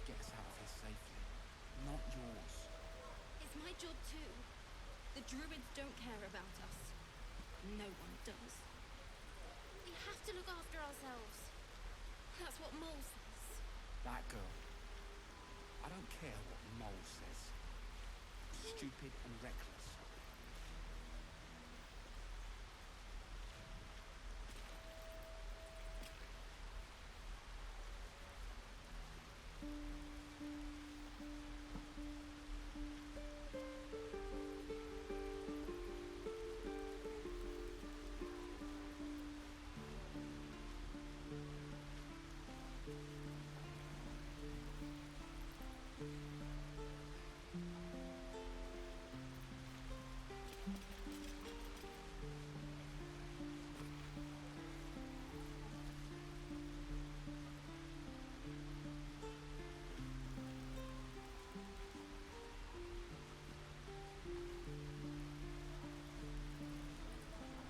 get us out of here safely, not yours. It's my job too. The Druids don't care about us. No one does. We have to look after ourselves. That's what Mole says. That girl. I don't care what Mole says. Stupid and reckless.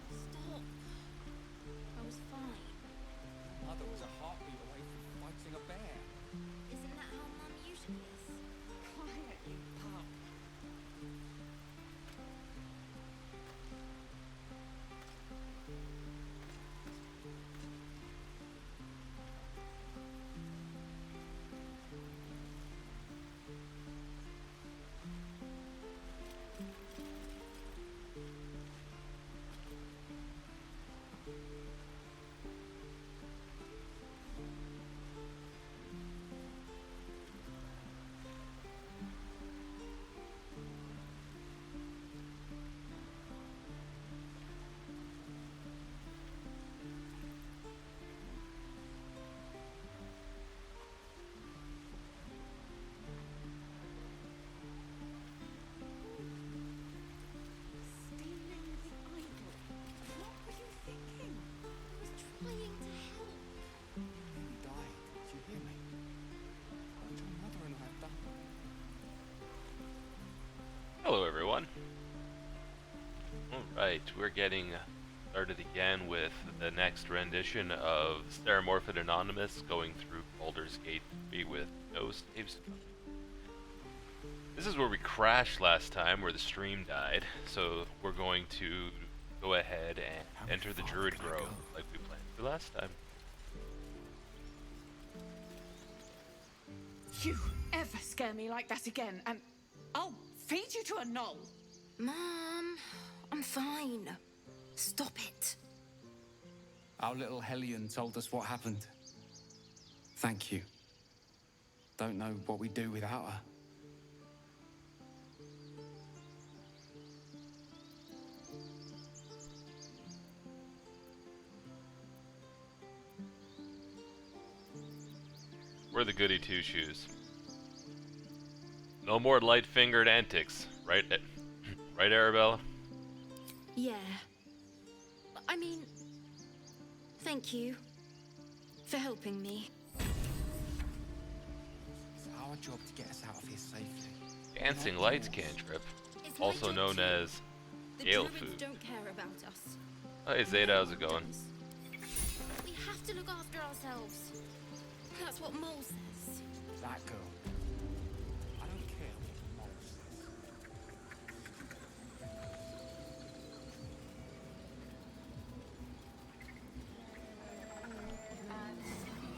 Stop. I was fine. Mother was a heartbeat away from fighting a bear. Isn't that how Mum usually is? Quiet, you pup. Stealing the idol. What were you thinking? I was trying to help. You died. Do you hear me? What your mother and I have done. Hello, everyone. Alright, we're getting started again with the next rendition of Ceremorphids Anonymous, going through Baldur's Gate 3 with no saves. This is where we crashed last time, where the stream died, so we're going to go ahead and enter the Druid Grove like we planned to last time. You ever scare me like that again, and I'll feed you to a knoll. Mom, I'm fine. Stop it. Our little Hellion told us what happened. Thank you. Don't know what we'd do without her. We're the goody two-shoes. No more light-fingered antics, right? Right, Arabella? Yeah. I mean, thank you for helping me. It's our job to get us out of here safely. Dancing Lights cantrip, It's my also job known too. as The Gale Druids food. don't care about us. Hey Zeta, how's it going? We have to look after ourselves. That's what Mole says. That girl. I don't care what Mole says.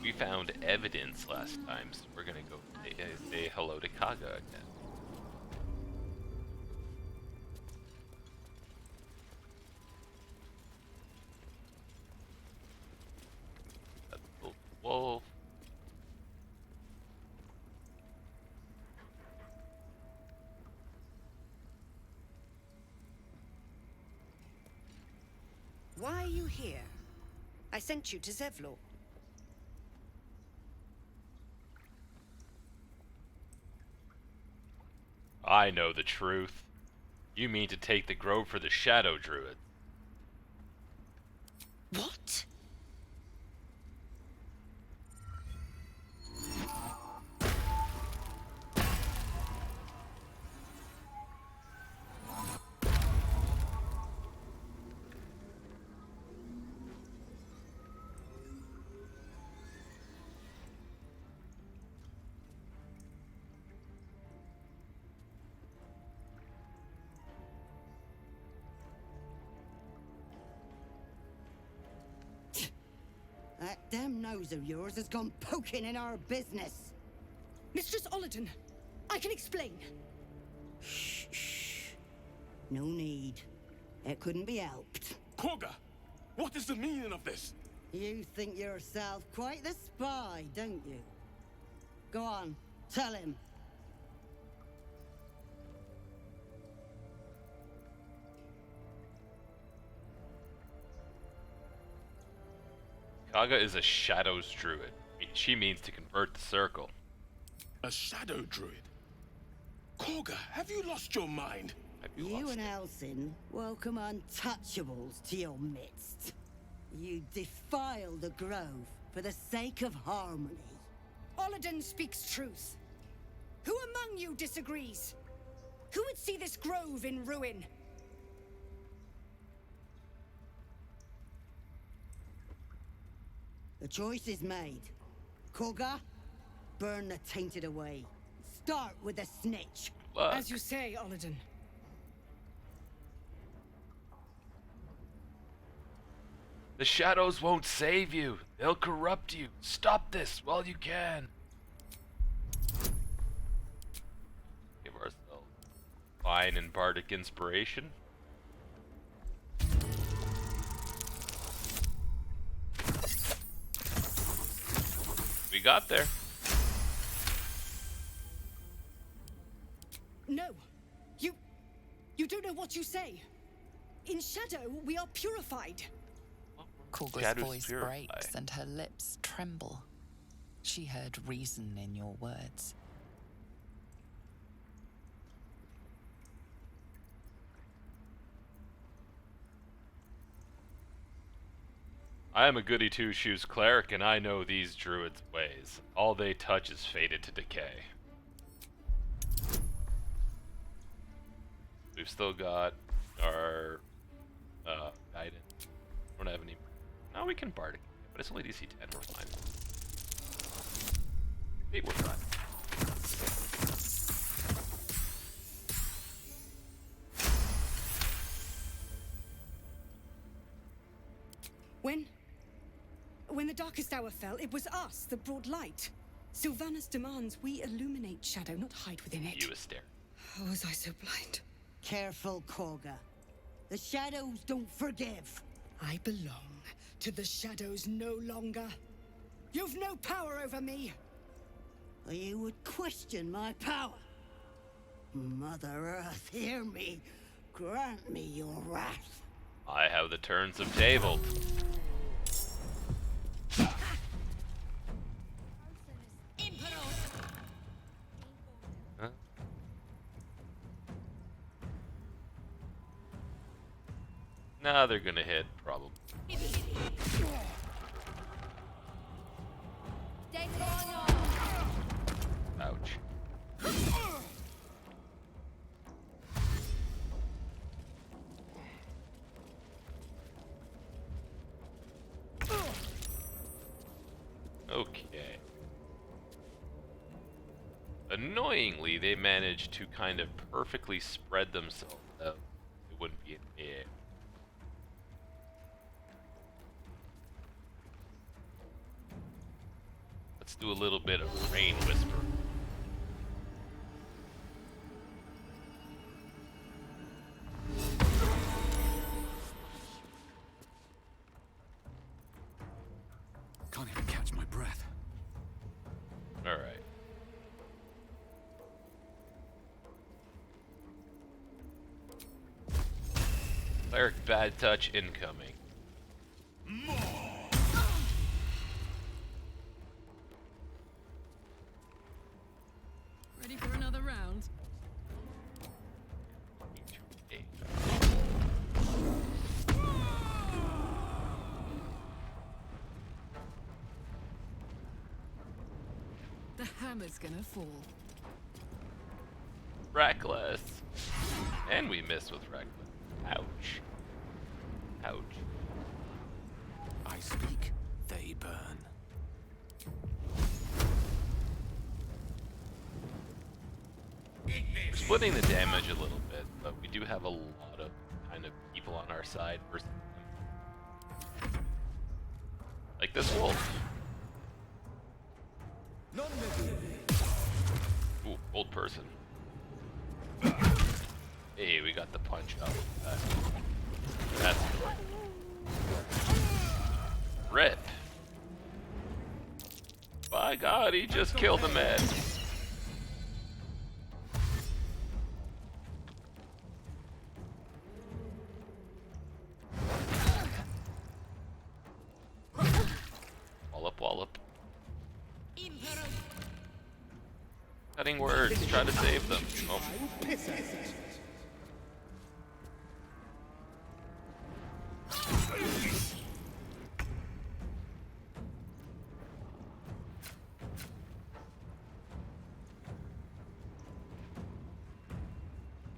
We found evidence last time, so we're gonna go say hello to Kagha again. That's the wolf. Why are you here? I sent you to Zevlor. I know the truth. You mean to take the grove for the Shadow Druid? What? damn nose of yours has gone poking in our business. Mistress Olladin, I can explain. Shh. No need. It couldn't be helped. Kagha, what is the meaning of this? You think yourself quite the spy, don't you? Go on, tell him. Kagha is a Shadows Druid. She means to convert the circle. A shadow druid? Kagha, have you lost your mind? Have You lost and it? Elsin welcome untouchables to your midst. You defile the grove for the sake of harmony. Olladin speaks truth. Who among you disagrees? Who would see this grove in ruin? The choice is made. Kagha, burn the tainted away. Start with the snitch. Look, As you say, Olladin. the shadows won't save you. They'll corrupt you. Stop this while you can. Give ourselves fine and bardic inspiration. We got there. No. You don't know what you say. In shadow, we are purified. Kagha's Shadow's voice purify. breaks and her lips tremble. She heard reason in your words. I am a goody two-shoes cleric, and I know these druids' ways. All they touch is fated to decay. We've still got our guidance. We don't have any. No, we can bardic, but it's only DC 10. We're fine. 8, we're fine. When the darkest hour fell, it was us that brought light. Sylvanas demands we illuminate shadow, not hide within it. You a stare. How was I so blind? Careful, Kagha. The shadows don't forgive. I belong to the shadows no longer. You've no power over me. You would question my power. Mother Earth, hear me. Grant me your wrath. I have the turns of tabled. Huh? Nah, they're gonna hit, probably. Ouch. Okay. Annoyingly, they managed to kind of perfectly spread themselves out. It wouldn't be in the air. Let's do a little bit of rain whisper. Can't even catch my breath. All right. Cleric bad touch incoming. Ready for another round? The hammer's gonna fall. Reckless. And we miss with reckless. Ouch. Ouch. I speak, they burn. We're splitting the damage a little bit, but we do have a lot of kind of people on our side versus them. Like Like this wolf. Ooh, old person. Hey, we got the punch up. That's good. Rip. By God, he just killed a man. Wallop, wallop. Cutting words, try to save them. Oh.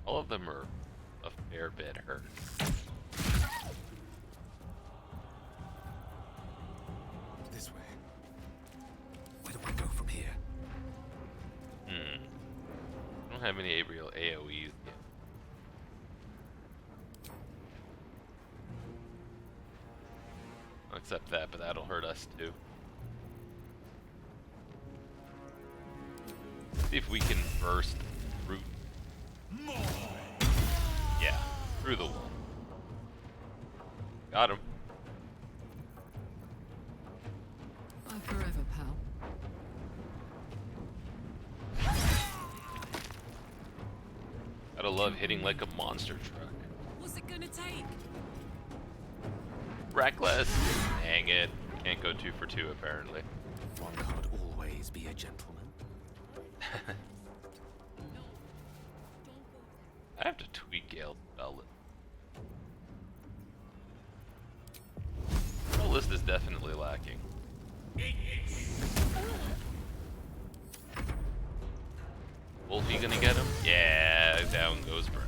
All of them are a fair bit hurt. This way. Where do I go from here? I don't have any real AoEs yet. I'll accept that, but that'll hurt us too. See if we can burst through. Yeah, through the wall. Got him. Bye forever, pal. Gotta love hitting like a monster truck. What's it gonna take? Reckless. Dang it. Can't go 2 for 2 apparently. One can't always be a gentleman. I have to tweak Gale's spell list. Spell list is definitely lacking. Wolfie gonna get him? Yeah, down goes Brown.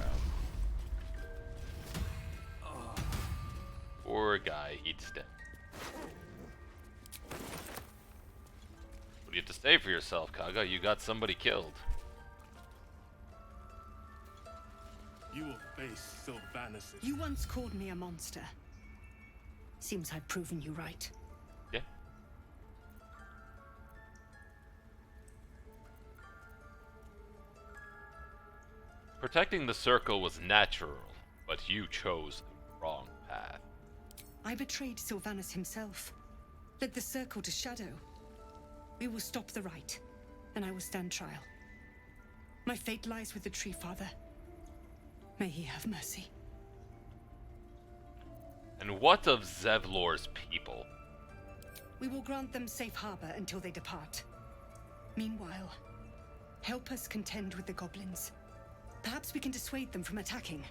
Poor guy, he'd step. What do you have to say for yourself, Kagha? You got somebody killed. You will face Sylvanas'. You once called me a monster. Seems I've proven you right. Yeah. Protecting the circle was natural, but you chose the wrong path. I betrayed Sylvanas himself. Led the circle to shadow. We will stop the rite, and I will stand trial. My fate lies with the Tree Father. May he have mercy. And what of Zevlor's people? We will grant them safe harbor until they depart. Meanwhile, help us contend with the goblins. Perhaps we can dissuade them from attacking.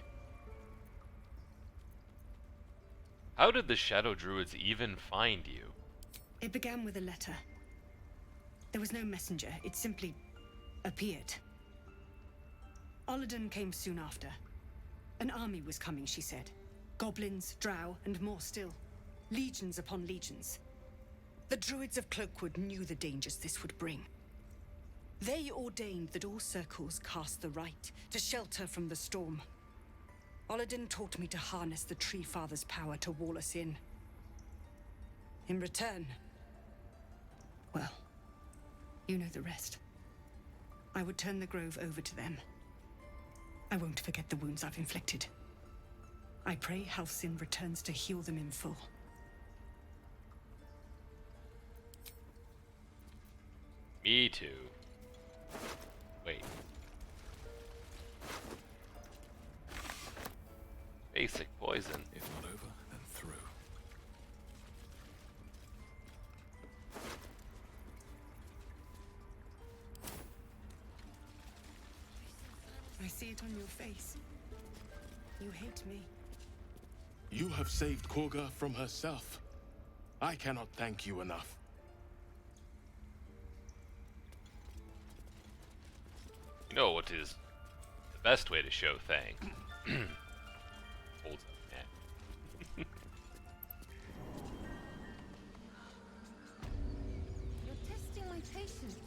How did the Shadow Druids even find you? It began with a letter. There was no messenger, it simply appeared. Olladin came soon after. An army was coming, she said. Goblins, drow, and more still. Legions upon legions. The Druids of Cloakwood knew the dangers this would bring. They ordained that all circles cast the rite to shelter from the storm. Olladin taught me to harness the Tree Father's power to wall us in. In return, well, you know the rest. I would turn the grove over to them. I won't forget the wounds I've inflicted. I pray Halcyon returns to heal them in full. Me too. Wait. Basic poison. If not over, then through. I see it on your face. You hate me. You have saved Kagha from herself. I cannot thank you enough. You know what is the best way to show thanks? Holds up, man. You're testing my patience.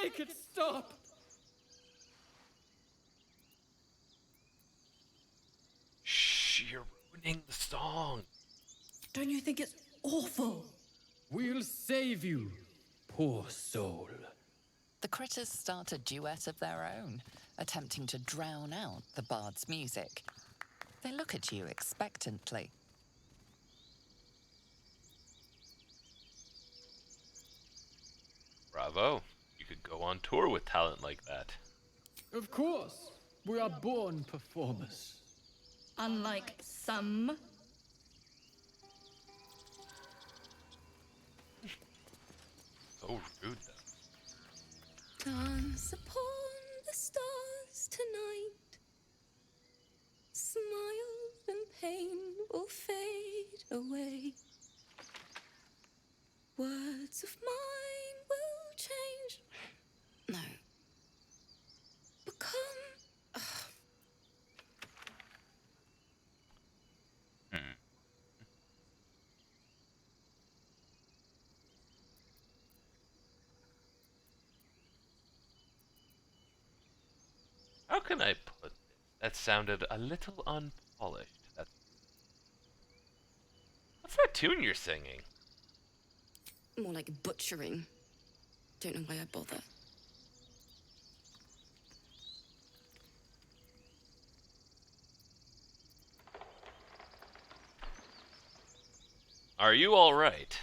Make it stop! Shh, you're ruining the song. Don't you think it's awful? We'll save you, poor soul. The critters start a duet of their own, attempting to drown out the bard's music. They look at you expectantly. Bravo. You could go on tour with talent like that. Of course, we are born performers. Unlike some. So rude, though. Dance upon the stars tonight. Smile and pain will fade away. Words of mine will change. No. Become. How can I put this? That sounded a little unpolished. What's that tune you're singing? More like butchering. Don't know why I bother. Are you alright?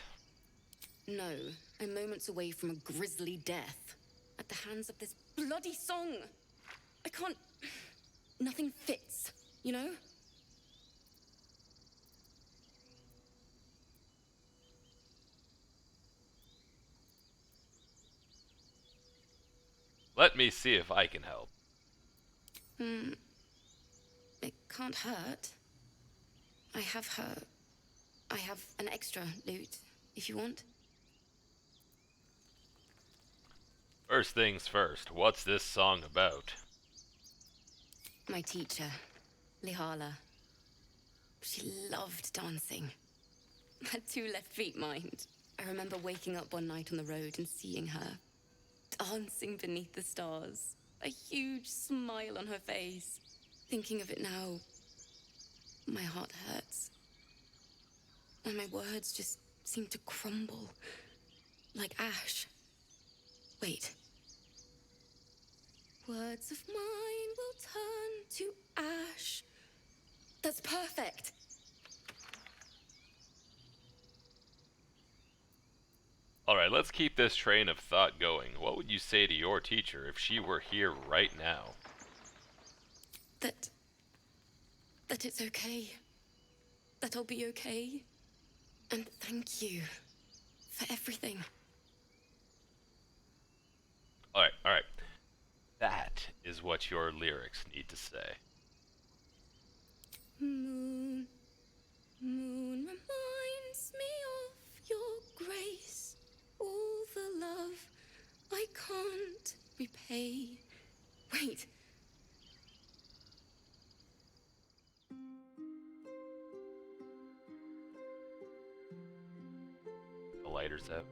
No, I'm moments away from a grisly death. At the hands of this bloody song. I can't. Nothing fits, you know? Let me see if I can help. It can't hurt. I have an extra loot, if you want. First things first, what's this song about? My teacher, Lihala. She loved dancing. Had 2 left feet, mind. I remember waking up one night on the road and seeing her dancing beneath the stars. A huge smile on her face. Thinking of it now, my heart hurts. And my words just seem to crumble. Like ash. Wait. Words of mine will turn to ash. That's perfect. Alright, let's keep this train of thought going. What would you say to your teacher if she were here right now? That it's okay. That I'll be okay. And thank you for everything. Alright. That is what your lyrics need to say. Moon, moon reminds me of your grace. All the love I can't repay. Wait. The lighter's out.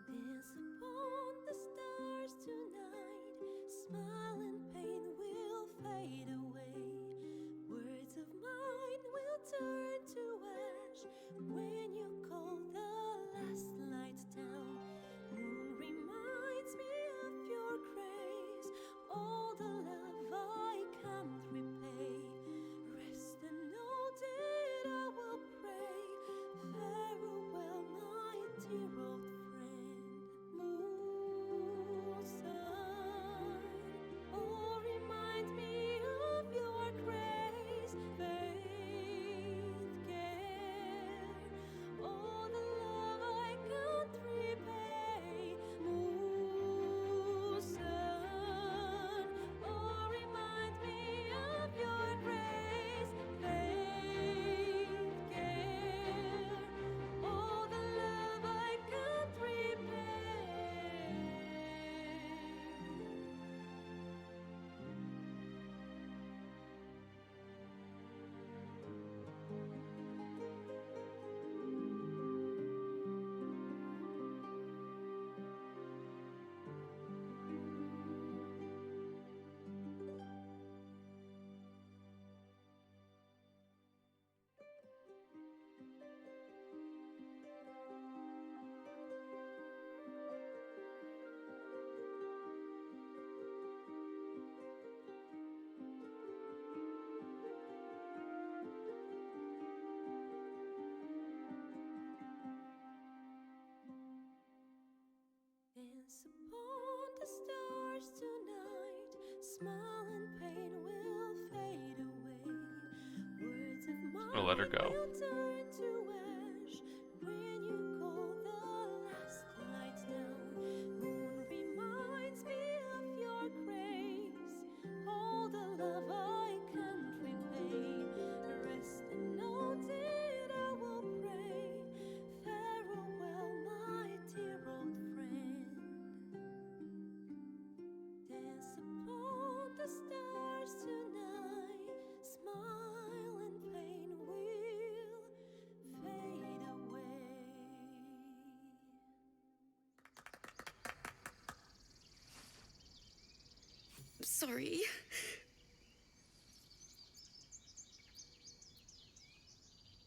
Dance upon the stars tonight. Smile and pain will fade away. Words of mine will turn to ash. I'm gonna let her go. Sorry.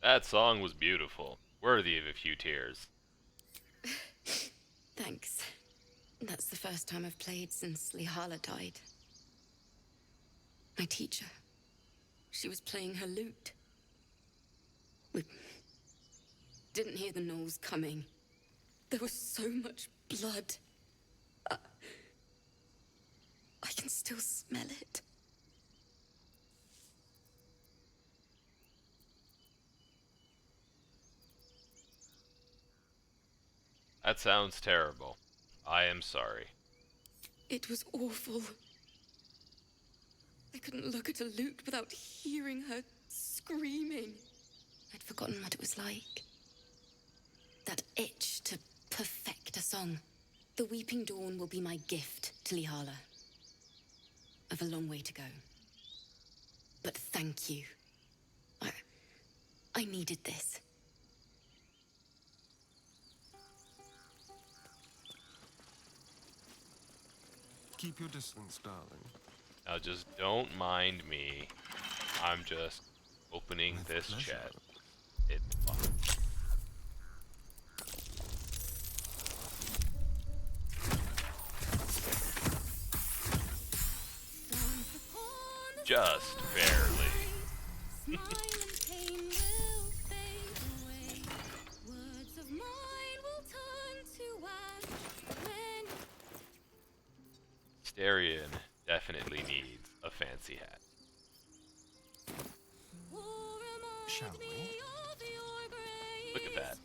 That song was beautiful, worthy of a few tears. Thanks. That's the first time I've played since Lihala died. My teacher. She was playing her lute. We didn't hear the gnolls coming. There was so much blood. I can still smell it. That sounds terrible. I am sorry. It was awful. I couldn't look at a lute without hearing her screaming. I'd forgotten what it was like. That itch to perfect a song. The Weeping Dawn will be my gift to Lihala. I've a long way to go. But thank you. I needed this. Keep your distance, darling. Now just don't mind me. I'm just opening With this pleasure. chat. It's fun. Just barely. Starion definitely needs a fancy hat. Shall we? Look at that.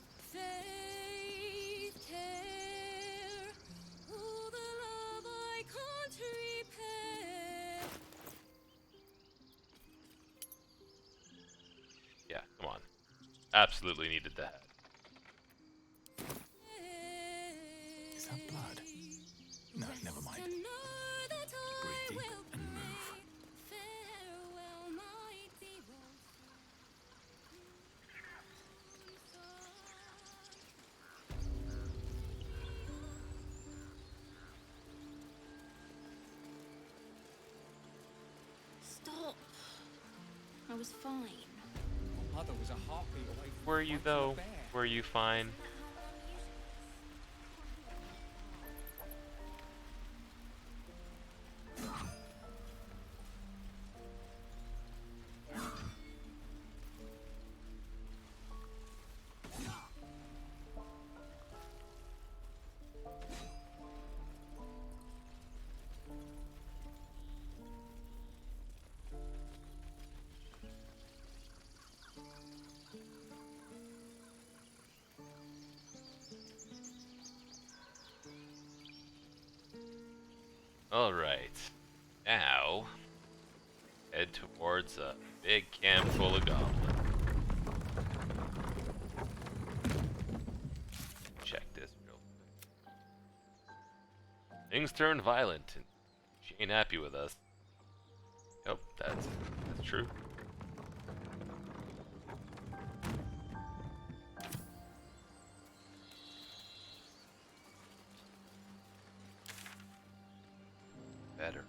Yeah, come on. Absolutely needed the hat. Is that blood? No, never mind. Breathe deep and move. Stop. I was fine. Mother was a heartbeat away from Were you fighting a though? bear. Were you fine? Alright. Now, head towards a big camp full of goblins. Check this real quick. Things turned violent, and she ain't happy with us. Yep, that's true. Better.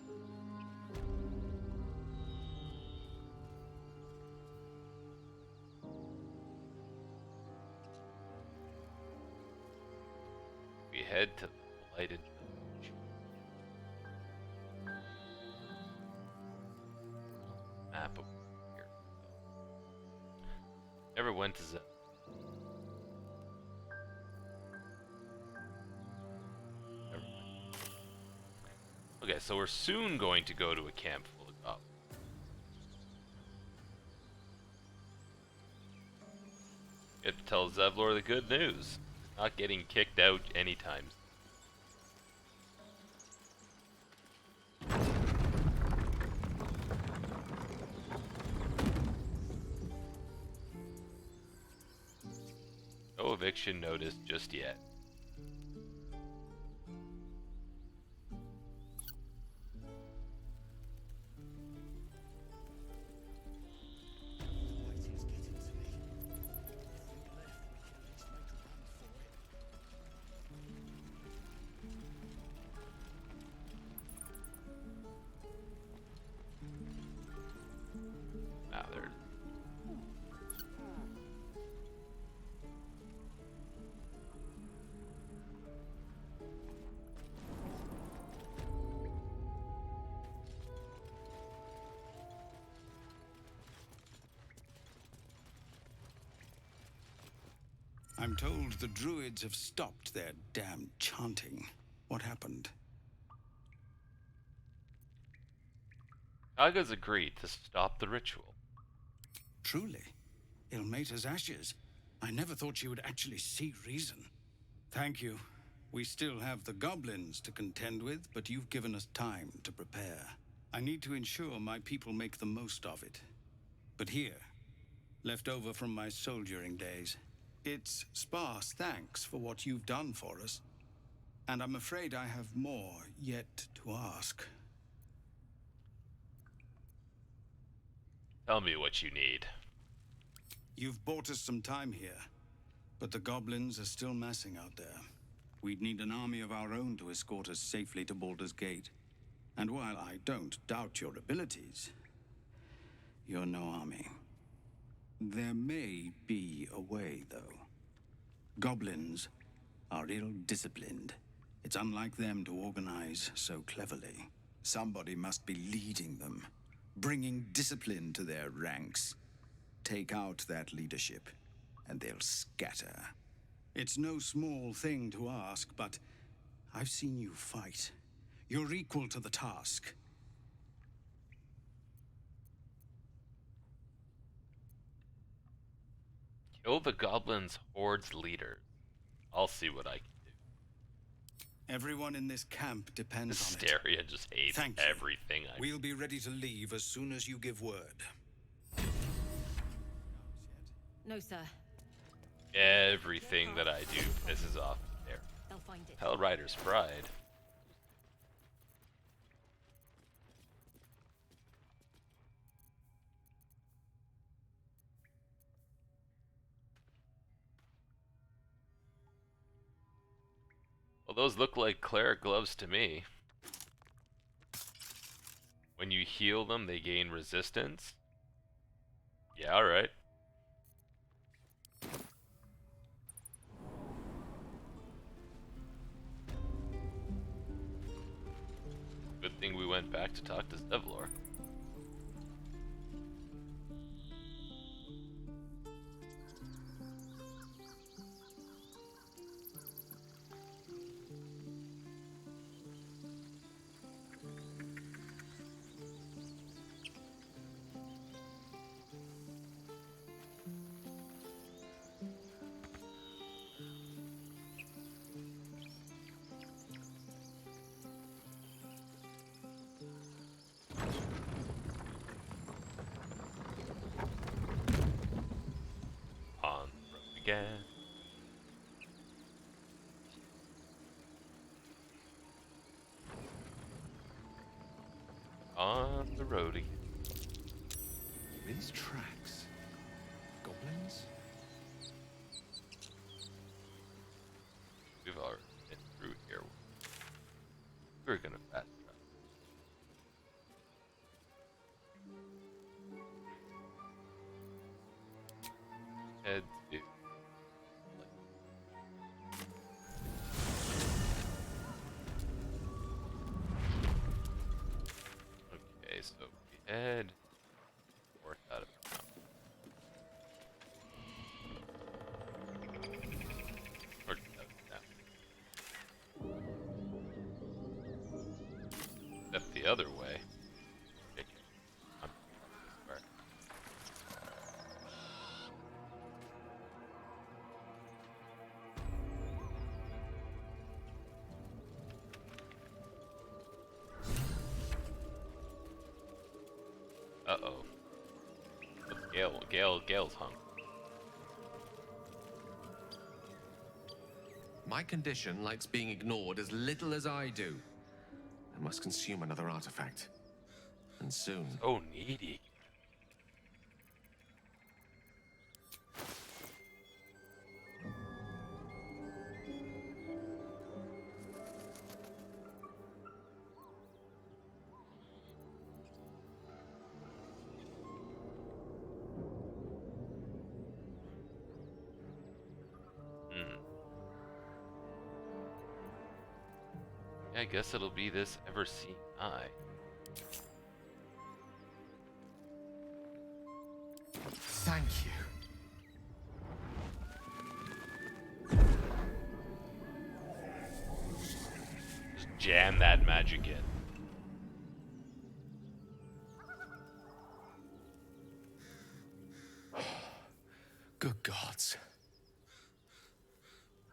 We head to the blighted village. Map of here. Never went to Zeb. Okay, so we're soon going to go to a camp full of goblins. Get to tell Zevlor the good news. Not getting kicked out anytime. No eviction notice just yet. Now there's I'm told the Druids have stopped their damn chanting. What happened? Kagha's agreed to stop the ritual. Truly? Ilmater's ashes. I never thought she would actually see reason. Thank you. We still have the goblins to contend with, but you've given us time to prepare. I need to ensure my people make the most of it. But here, left over from my soldiering days, it's sparse thanks for what you've done for us. And I'm afraid I have more yet to ask. Tell me what you need. You've bought us some time here, but the goblins are still massing out there. We'd need an army of our own to escort us safely to Baldur's Gate. And while I don't doubt your abilities, you're no army. There may be a way, though. Goblins are ill-disciplined. It's unlike them to organize so cleverly. Somebody must be leading them, bringing discipline to their ranks. Take out that leadership, and they'll scatter. It's no small thing to ask, but I've seen you fight. You're equal to the task. Kill the goblins' horde's leader. I'll see what I can do. Everyone in this camp depends on it. Hysteria just hates Thank you. everything I We'll be ready to leave as soon as you give word. No, sir. Everything that I do pisses off there. They'll find it. Hellrider's Pride. Well, those look like cleric gloves to me. When you heal them, they gain resistance. Yeah, alright. Good thing we went back to talk to Zevlor. Again. On the road again. These tracks. Goblins? We've already been through here. We're gonna fast travel. Head to. Okay, so we head north out of town. North out of town. Step the other way. Gale's hung. My condition likes being ignored as little as I do. I must consume another artifact. And soon. So needy. I guess it'll be this ever-seeing eye. Thank you. Just jam that magic in. Good gods.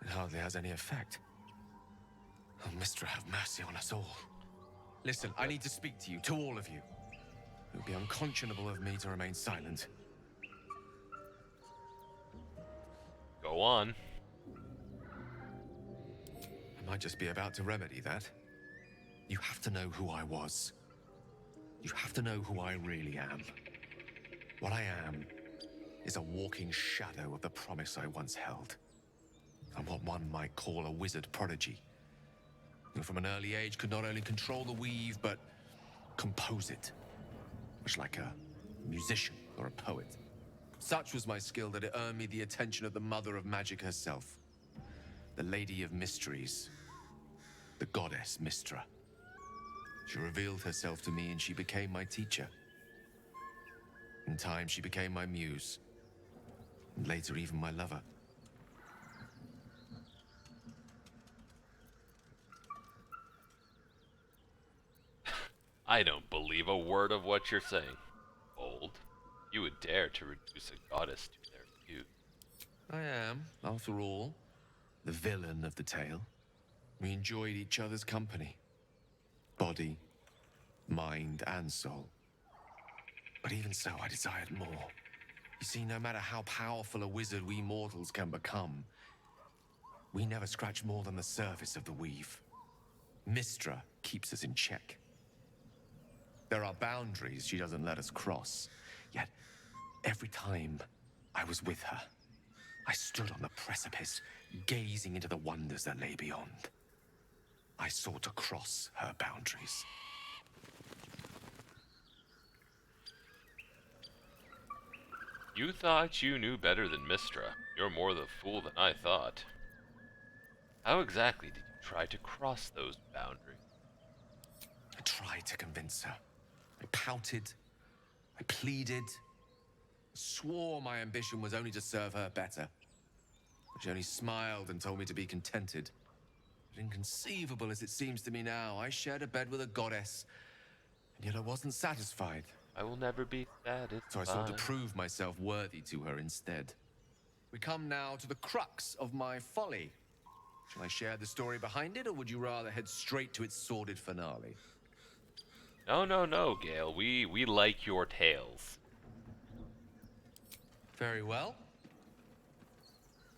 It hardly has any effect. Oh, Mistra, have mercy on us all. Listen, I need to speak to you, to all of you. It would be unconscionable of me to remain silent. Go on. I might just be about to remedy that. You have to know who I was. You have to know who I really am. What I am is a walking shadow of the promise I once held. I'm what one might call a wizard prodigy. Who from an early age could not only control the weave, but compose it. Much like a musician or a poet. Such was my skill that it earned me the attention of the mother of magic herself. The Lady of Mysteries. The goddess Mistra. She revealed herself to me and she became my teacher. In time, she became my muse. And later, even my lover. I don't believe a word of what you're saying. Bold. You would dare to reduce a goddess to their muse. I am, after all, the villain of the tale. We enjoyed each other's company. Body, mind, and soul. But even so, I desired more. You see, no matter how powerful a wizard we mortals can become, we never scratch more than the surface of the weave. Mistra keeps us in check. There are boundaries she doesn't let us cross. Yet, every time I was with her, I stood on the precipice, gazing into the wonders that lay beyond. I sought to cross her boundaries. You thought you knew better than Mistra. You're more the fool than I thought. How exactly did you try to cross those boundaries? I tried to convince her. I pouted. I pleaded. Swore my ambition was only to serve her better. But she only smiled and told me to be contented. But inconceivable as it seems to me now, I shared a bed with a goddess, and yet I wasn't satisfied. I will never be satisfied. So I sought to prove myself worthy to her instead. We come now to the crux of my folly. Shall I share the story behind it, or would you rather head straight to its sordid finale? No, Gale. We like your tales. Very well.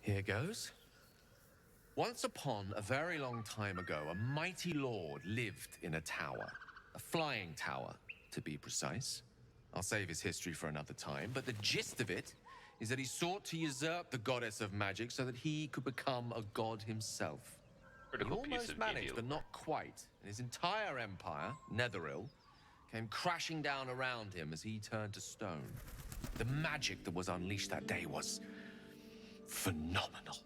Here goes. Once upon a very long time ago, a mighty lord lived in a tower. A flying tower, to be precise. I'll save his history for another time, but the gist of it is that he sought to usurp the goddess of magic so that he could become a god himself. Critical He piece almost of managed, media. but not quite. And his entire empire, Netheril, came crashing down around him as he turned to stone. The magic that was unleashed that day was phenomenal.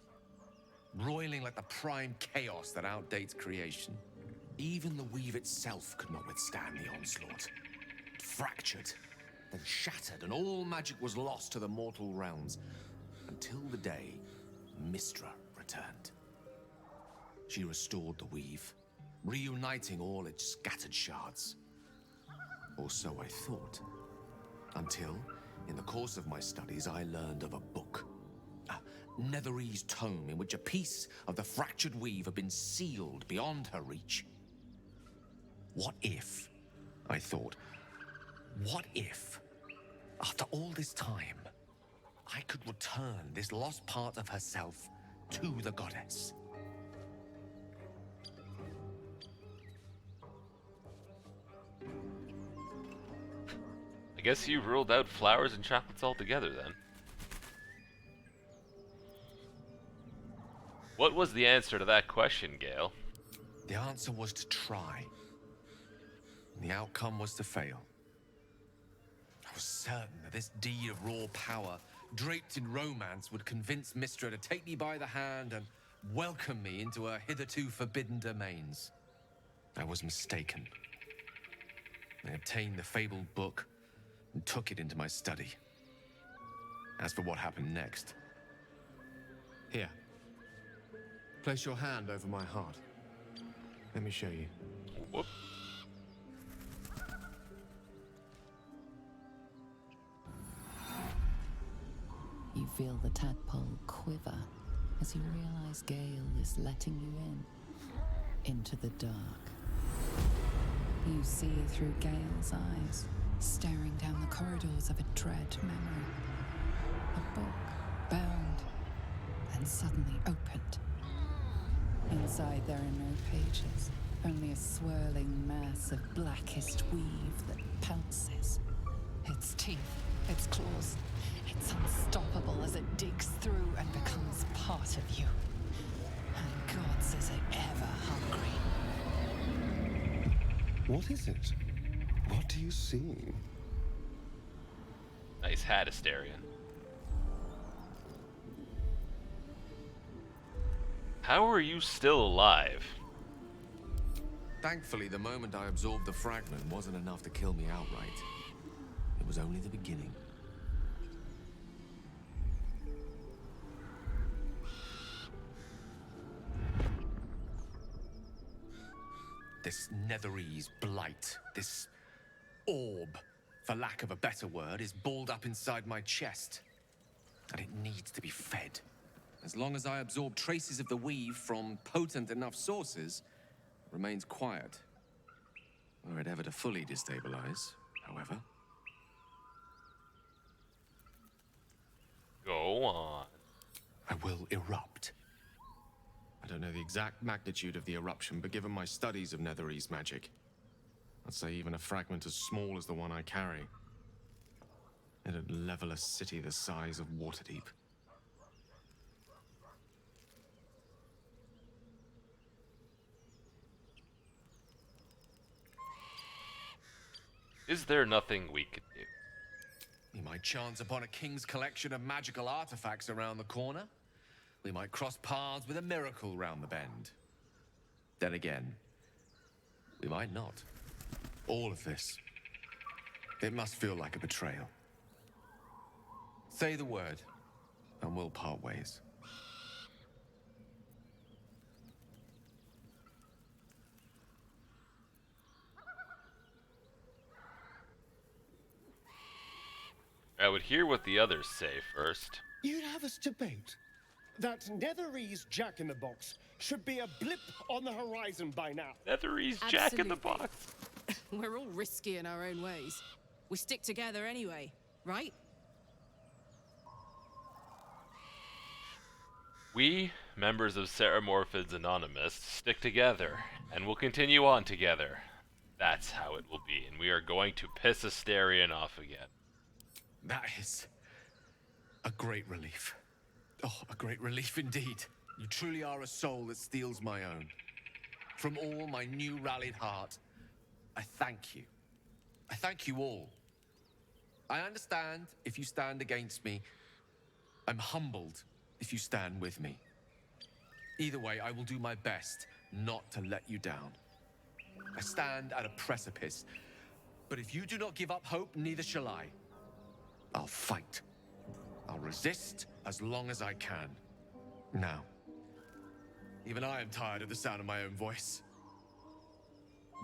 Roiling like the prime chaos that outdates creation. Even the weave itself could not withstand the onslaught. It fractured, then shattered, and all magic was lost to the mortal realms. Until the day Mistra returned. She restored the weave, reuniting all its scattered shards. Or so I thought. Until, in the course of my studies, I learned of a book. A Netherese tome in which a piece of the fractured weave had been sealed beyond her reach. What if, I thought, what if After all this time, I could return this lost part of herself to the goddess. I guess you ruled out flowers and chocolates altogether then. What was the answer to that question, Gale? The answer was to try. The outcome was to fail. I was certain that this deed of raw power, draped in romance, would convince Mystra to take me by the hand and welcome me into her hitherto forbidden domains. I was mistaken. I obtained the fabled book and took it into my study. As for what happened next... Here. Place your hand over my heart. Let me show you. Whoop. You feel the tadpole quiver as you realize Gale is letting you into the dark. You see through Gale's eyes, staring down the corridors of a dread memory. A book, bound, and suddenly opened. Inside there are no pages, only a swirling mass of blackest weave that pounces. Its teeth, its claws, it's unstoppable as it digs through and becomes part of you. And God says it ever hungry. What is it? What do you see? Nice hat, Asterion. How are you still alive? Thankfully, the moment I absorbed the fragment wasn't enough to kill me outright. It was only the beginning. This Netherese blight, this orb, for lack of a better word, is balled up inside my chest. And it needs to be fed. As long as I absorb traces of the weave from potent enough sources, it remains quiet. Were it ever to fully destabilize, however. Go on. I will erupt. I don't know the exact magnitude of the eruption, but given my studies of Netherese magic, I'd say even a fragment as small as the one I carry, it'd level a city the size of Waterdeep. Is there nothing we could do? We might chance upon a king's collection of magical artifacts around the corner. We might cross paths with a miracle round the bend. Then again, we might not. All of this, it must feel like a betrayal. Say the word, and we'll part ways. I would hear what the others say first. You'd have us debate that Netherese Jack-in-the-Box should be a blip on the horizon by now. Netherese Jack-in-the-Box. We're all risky in our own ways. We stick together anyway, right? We, members of Ceremorphids Anonymous, stick together, and will continue on together. That's how it will be, and we are going to piss Asterion off again. That is a great relief. Oh, a great relief indeed. You truly are a soul that steals my own. From all my new rallied heart, I thank you. I thank you all. I understand if you stand against me. I'm humbled if you stand with me. Either way, I will do my best not to let you down. I stand at a precipice, but if you do not give up hope, neither shall I. I'll fight. I'll resist as long as I can. Now, even I am tired of the sound of my own voice.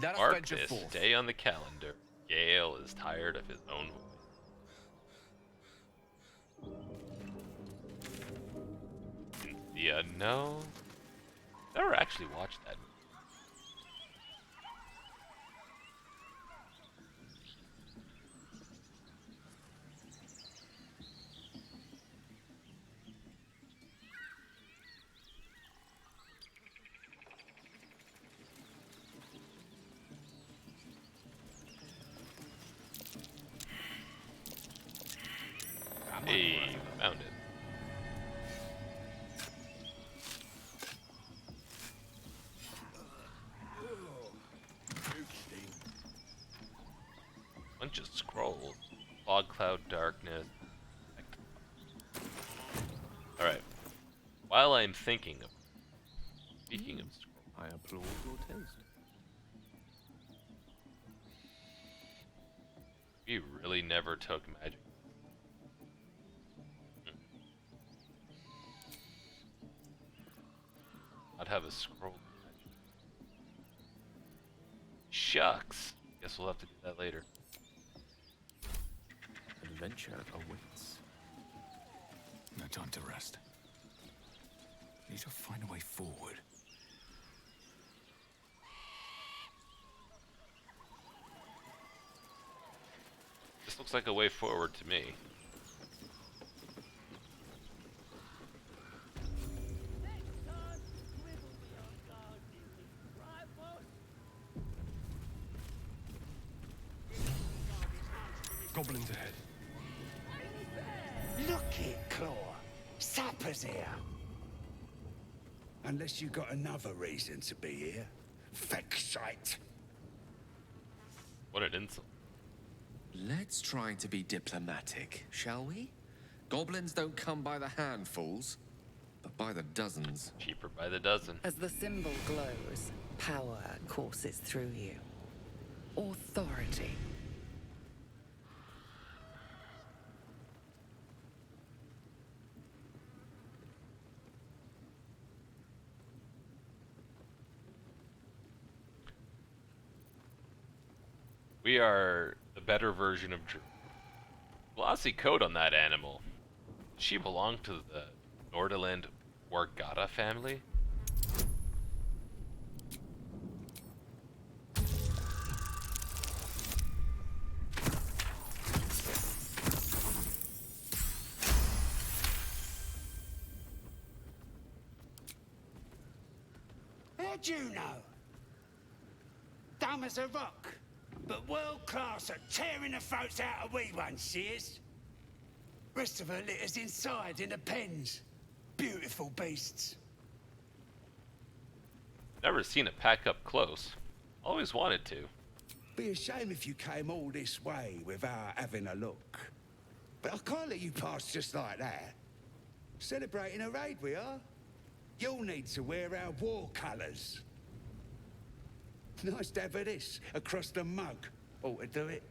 Let us Mark venture this forth. day on the calendar. Gale is tired of his own voice. Yeah, no. Never actually watched that. Hey, found it. Bunch of scrolls. Fog cloud darkness. Alright. While I'm thinking of speaking of scrolls. I applaud your taste. We really never took magic. I'd have a scroll. Shucks. Guess we'll have to do that later. Adventure awaits. No time to rest. Need to find a way forward. This looks like a way forward to me. Goblins ahead. Look it, Claw. Sapper's here. Unless you got another reason to be here. Vexite. What an insult. Let's try to be diplomatic, shall we? Goblins don't come by the handfuls, but by the dozens. Cheaper by the dozen. As the symbol glows, power courses through you. Authority. We are the better version of Druid. Glossy coat on that animal. Does she belong to the Nordaland Wargata family? How'd you know? Dumb as a rock, but world class at tearing the throats out of wee ones, she is. Rest of her litter's inside in the pens. Beautiful beasts. Never seen a pack up close. Always wanted to. Be a shame if you came all this way without having a look. But I can't let you pass just like that. Celebrating a raid we are. You'll need to wear our war colours. Nice to have this across the mug. Ought to do it.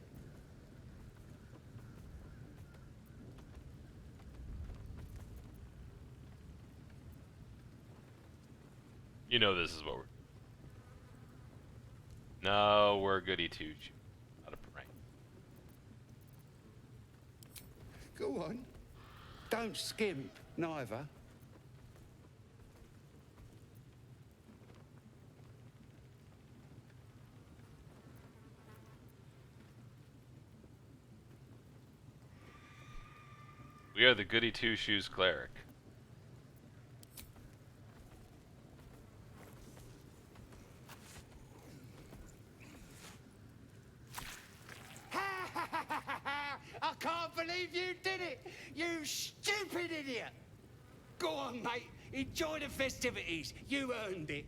You know this is what we're... No, we're goody two. Not a prank. Go on. Don't skimp, neither. We are the goody two shoes cleric. I can't believe you did it! You stupid idiot! Go on, mate. Enjoy the festivities. You earned it.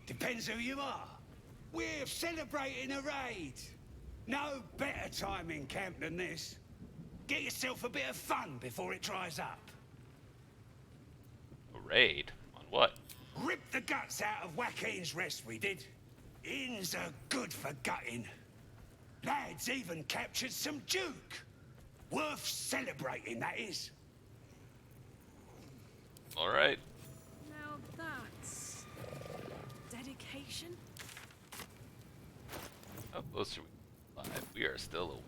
Depends who you are. We're celebrating a raid. No better time in camp than this. Get yourself a bit of fun before it dries up. A raid? On what? Ripped the guts out of Joaquin's Rest, we did. Inns are good for gutting. Lads even captured some Duke. Worth celebrating, that is. Alright. Now that's... dedication? How close are we? Live. We are still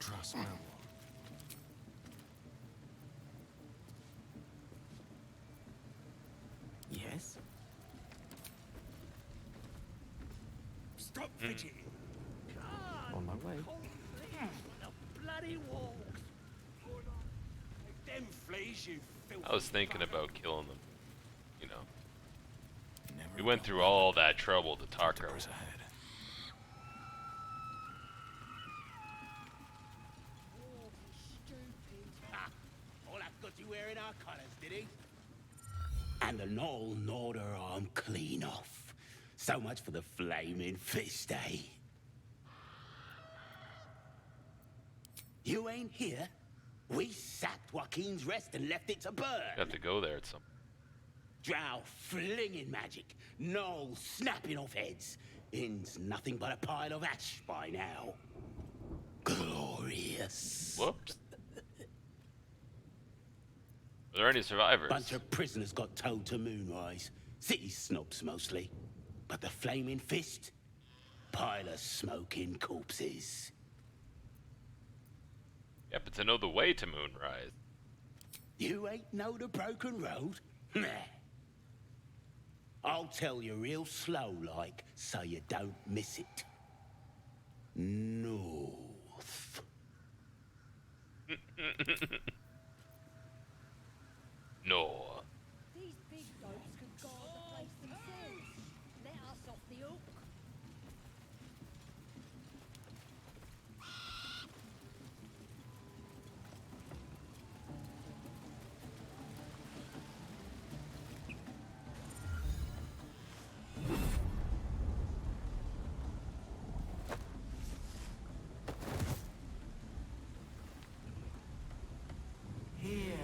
Trust me. Yes? Stop fidgeting. On my way. bloody walks. Them fleas, you filthy. I was thinking about killing them. You know. We went through all that trouble to Tarko. All that got you wearing our colours, did he? And the Knoll gnawed her arm clean off. So much for the flaming fist, eh? You ain't here? We sacked Joaquin's Rest and left it to burn. Got to go there at some. Drow flinging magic, Knoll snapping off heads. Inn's nothing but a pile of ash by now. Glorious. Whoops. Are there any survivors? Bunch of prisoners got towed to Moonrise. City snobs mostly. But the Flaming Fist? Pile of smoking corpses. Yeah, but to know the way to Moonrise. You ain't know the broken road? Nah. I'll tell you real slow like, so you don't miss it. North. No. These big goats could guard the place themselves. Let us off the hook. Hear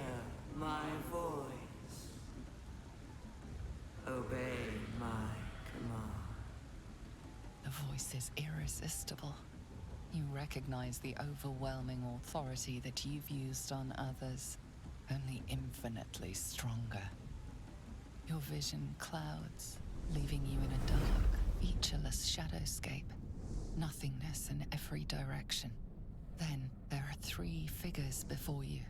my voice. Obey my command. The voice is irresistible. You recognize the overwhelming authority that you've used on others, only infinitely stronger. Your vision clouds, leaving you in a dark, featureless shadowscape. Nothingness in every direction. Then there are 3 figures before you.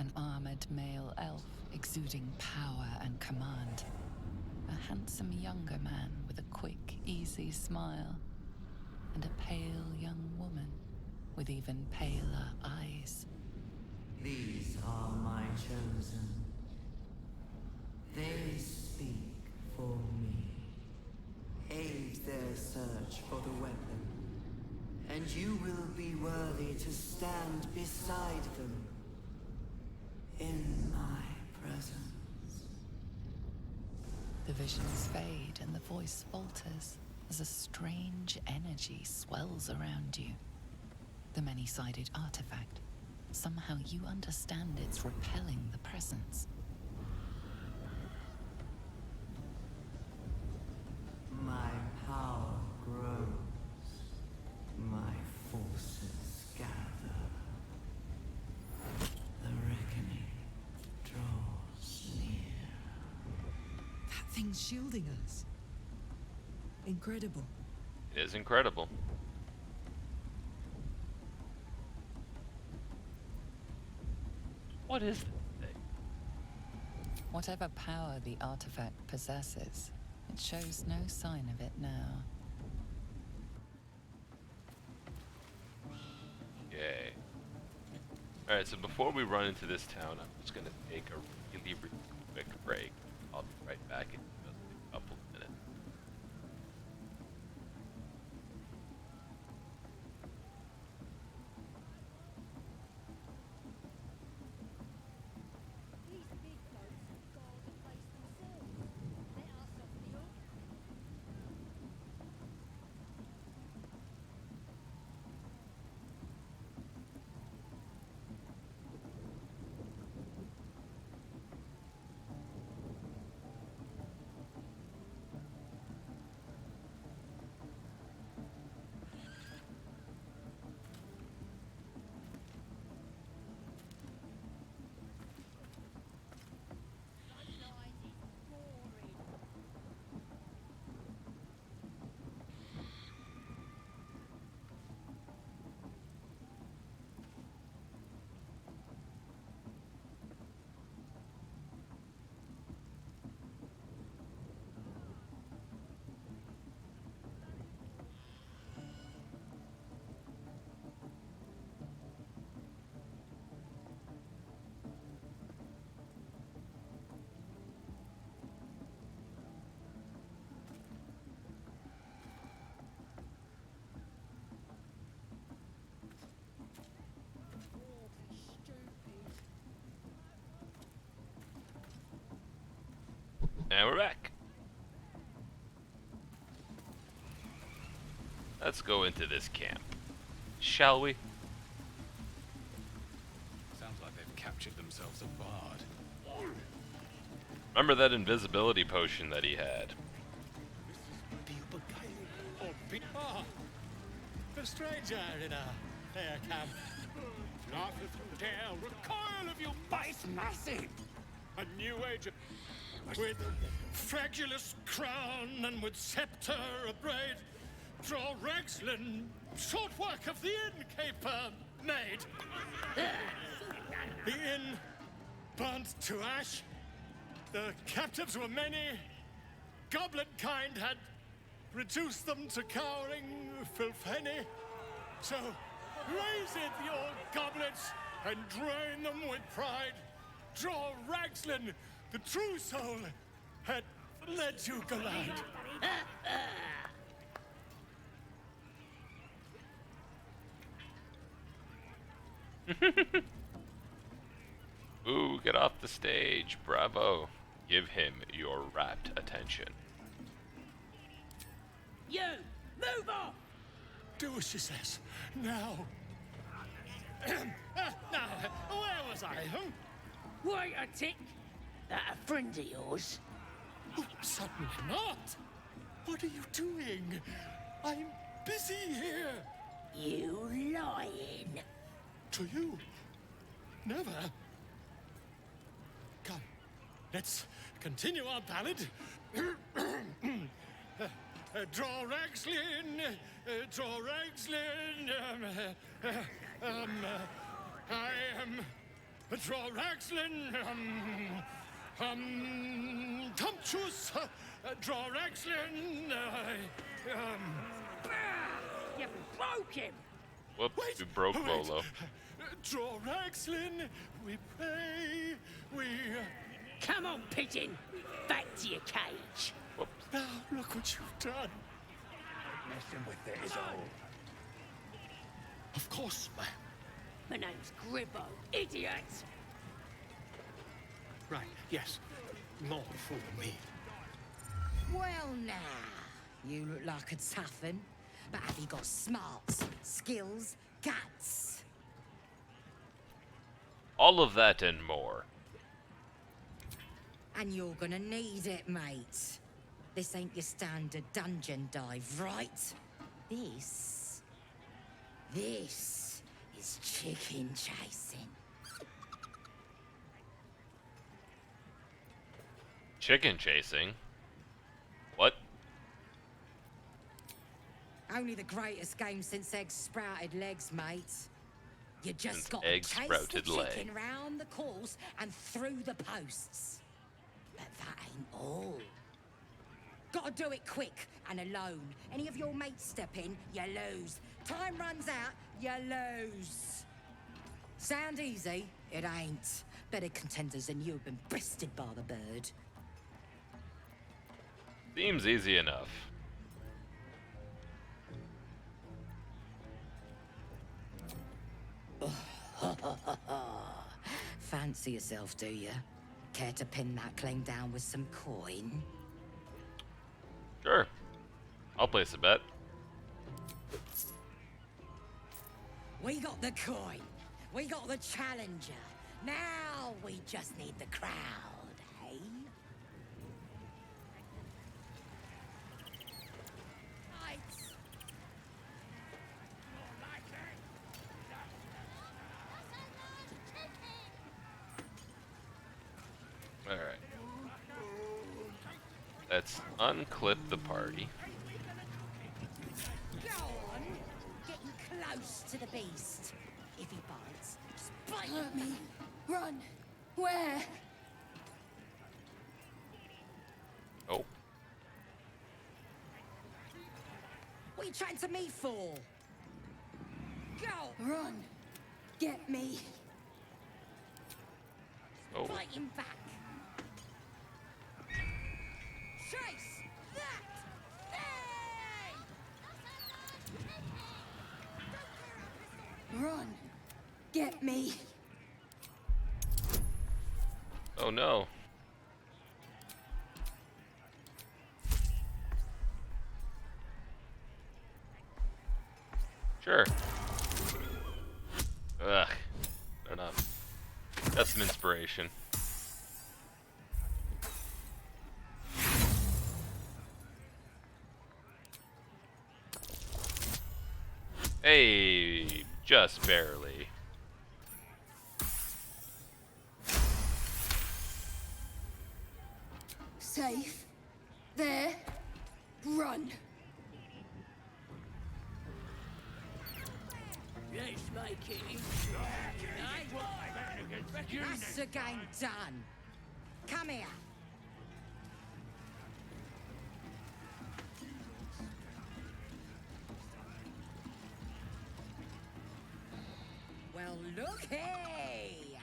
An armored male elf exuding power and command. A handsome younger man with a quick, easy smile. And a pale young woman with even paler eyes. These are my chosen. They speak for me. Aid their search for the weapon, and you will be worthy to stand beside them in my presence. The visions fade and the voice falters as a strange energy swells around you. The many-sided artifact. Somehow you understand it's repelling the presence. My power grows. My forces gather. The reckoning draws near. That thing's shielding us. Incredible. It is incredible. What is this thing? Whatever power the artifact possesses, it shows no sign of it now. Yay. Alright, so before we run into this town, I'm just gonna take a really, really quick break. I'll be right back in just a couple of minutes. And we're back. Let's go into this camp, shall we? Sounds like they've captured themselves a bard. Remember that invisibility potion that he had? Ah, the stranger in a fair camp. Not if you dare recoil of your might. Massive. A new age with fragulous crown and with scepter abraid. Draw Rexlin, short work of the innkeeper made. The inn burnt to ash. The captives were many. Goblin kind had reduced them to cowering filfenny. So raise it, your goblets, and drain them with pride. Draw Ragslin, the true soul, had let you glide. Ooh, get off the stage. Bravo. Give him your rapt attention. You! Move off! Do as she says. Now. Now, where was I? Wait a tick. That a friend of yours? Oh, certainly not. What are you doing? I'm busy here. You lying. To you? Never. Come, let's continue our ballad. Draw Ragslin, draw Ragslin. I am draw Ragslin. Tumptuous. Draw Ragslin. You broke him. Whoops, Wait, we broke wait. Bolo. Draw Ragslin. We pray. We. Come on, pigeon. Back to your cage. Whoops. Now look what you've done. Messing with it is all. Of course, ma'am. My name's Gribbo, idiot. Right, yes. Not for me. Well, now, you look like a tough un, but have you got smarts, skills, guts? All of that and more. And you're gonna need it, mate. This ain't your standard dungeon dive, right? This is chicken chasing. Chicken chasing? What? Only the greatest game since eggs sprouted legs, mate. You just Since got to eggs chase sprouted the leg. chicken round the course and through the posts. But that ain't all. Gotta do it quick and alone. Any of your mates step in, you lose. Time runs out, you lose. Sound easy? It ain't. Better contenders than you have been bested by the bird. Seems easy enough. Fancy yourself, do you? Care to pin that claim down with some coin? Sure. I'll place a bet. We got the coin. We got the challenger. Now we just need the crowd, eh? Alright. Let's unclip the party. Go on. Getting close to the beast. If he bites, just bite Hurt me. Run. Where? Oh. What are you chatting to me for? Go! Run. Get me. Oh. Fight him back. Chase that thing! Run. Get me. Oh no. Sure. Ugh. Fair enough. Got some inspiration. Hey, just barely. Safe. There. Run. Let's make it interesting. That's the game done. Come here. Well, looky!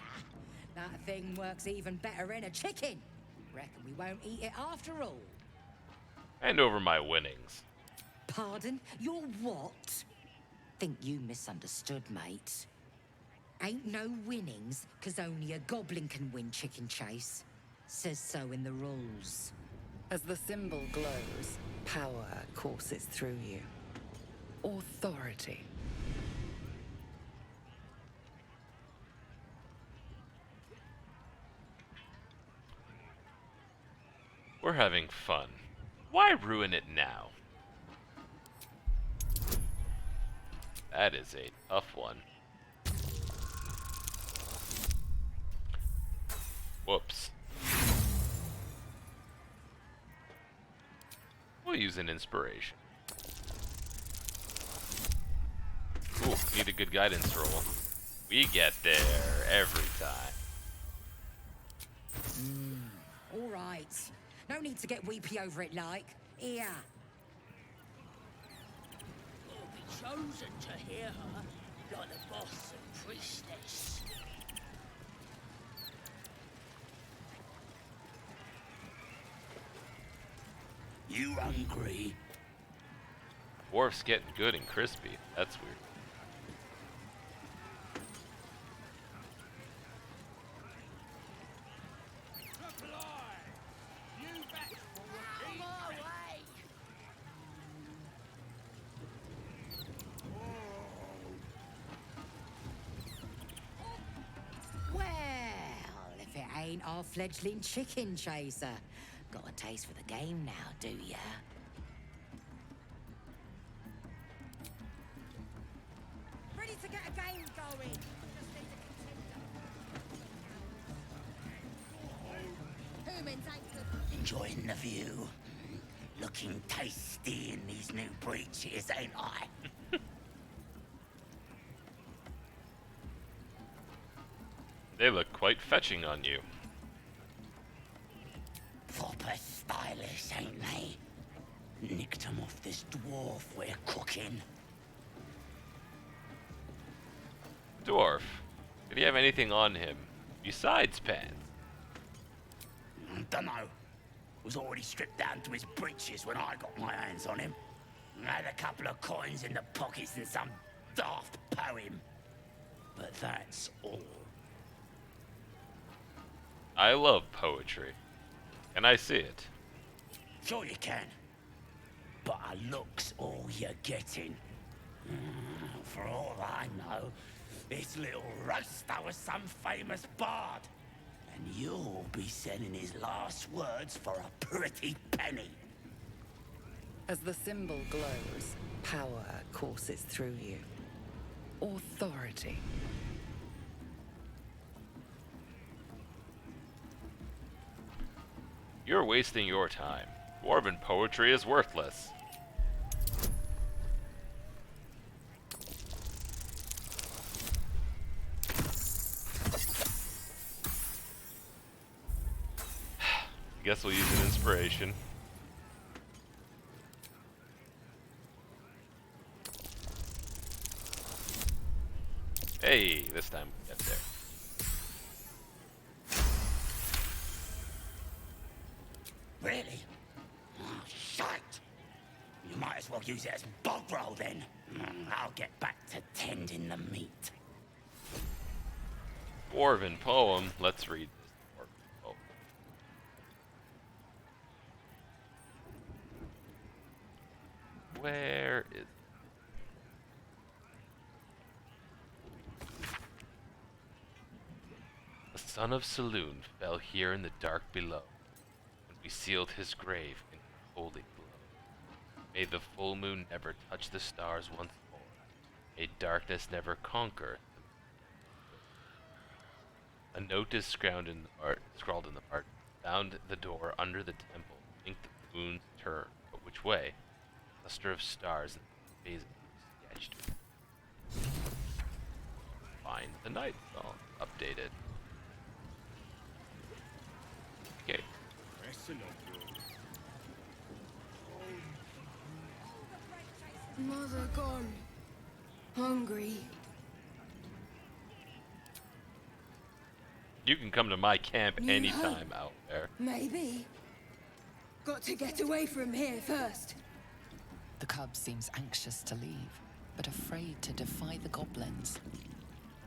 That thing works even better in a chicken. Reckon we won't eat it after all. Hand over my winnings. Pardon? Your what? Think you misunderstood, mate. Ain't no winnings, 'cause only a goblin can win chicken chase. Says so in the rules. As the symbol glows, power courses through you. Authority. We're having fun. Why ruin it now? That is a tough one. Whoops. We'll use an inspiration. Ooh, need a good guidance roll. We get there every time. All right. No need to get weepy over it, like. Here. You'll be chosen to hear her, like the boss and priestess. You hungry? Dwarf's getting good and crispy. That's weird. Well, if it ain't our fledgling chicken chaser. Got a taste for the game now, do ya? Ready to get a game going. Just need a contender. Humans ain't good. Enjoying the view. Looking tasty in these new breeches, ain't I? They look quite fetching on you. Proper stylish, ain't they? Nicked them off this dwarf we're cooking. Dwarf, did he have anything on him besides pants? Dunno. Was already stripped down to his breeches when I got my hands on him. Had a couple of coins in the pockets and some daft poem. But that's all. I love poetry. Can I see it? Sure you can. But a look's all you're getting. For all I know, this little roaster was some famous bard. And you'll be sending his last words for a pretty penny. As the symbol glows, power courses through you. Authority. You're wasting your time. Dwarven poetry is worthless. Guess we'll use an inspiration. Hey, this time we get there. Really? Oh, shite! You might as well use it as bog roll then. I'll get back to tending the meat. Dwarven poem. Let's read this dwarven poem. Where is... son of Saloon fell here in the dark below, and we sealed his grave in holy glow. May the full moon never touch the stars once more. May darkness never conquer. A note is scrawled in the art. Found the door under the temple. Think the moon's turn, but which way? Cluster of stars and phases sketched. Find the night song updated. Okay. Mother gone. Hungry. You can come to my camp New anytime home. out there. Maybe. Got to get away from here first. The cub seems anxious to leave, but afraid to defy the goblins.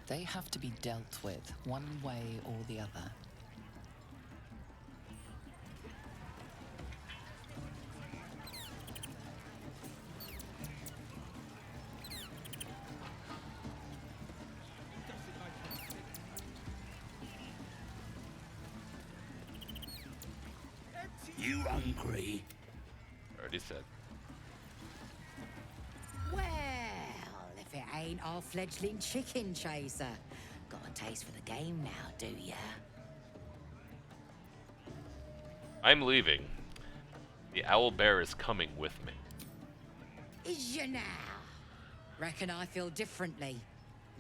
They have to be dealt with, one way or the other. You hungry? Already said. Well, if it ain't our fledgling chicken chaser. Got a taste for the game now, do ya? I'm leaving. The owl bear is coming with me. Is ya now? Reckon I feel differently.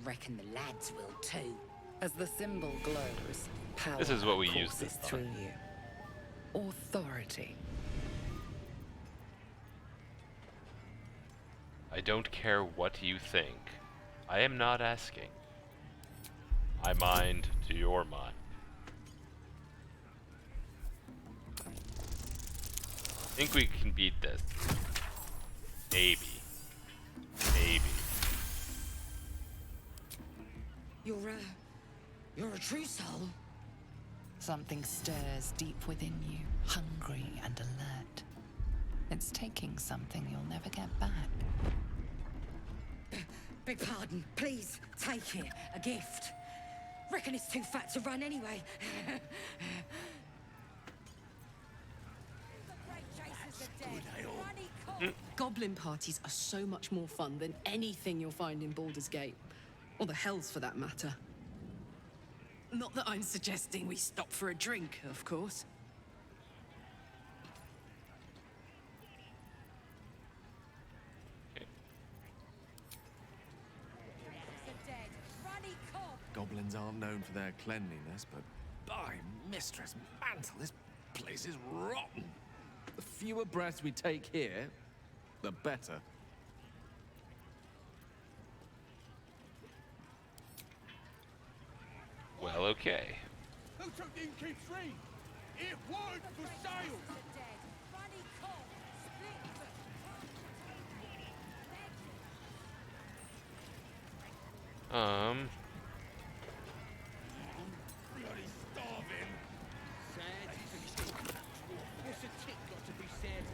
Reckon the lads will too. As the symbol glows, power This is what we use courses this through time. you. Authority. I don't care what you think. I am not asking. My mind to your mind. Think we can beat this? Maybe. Maybe. You're a true soul. Something stirs deep within you, hungry and alert. It's taking something you'll never get back. Beg pardon, please, take it. A gift. Reckon it's too fat to run anyway. Goblin parties are so much more fun than anything you'll find in Baldur's Gate. Or the Hells, for that matter. Not that I'm suggesting we stop for a drink, of course. Goblins aren't known for their cleanliness, but by Mistress Mantle, this place is rotten. The fewer breaths we take here, the better. Well, okay. Who took the innkeep's ring? It was for sale! Bloody starving. Sad. What's a tick got to be said?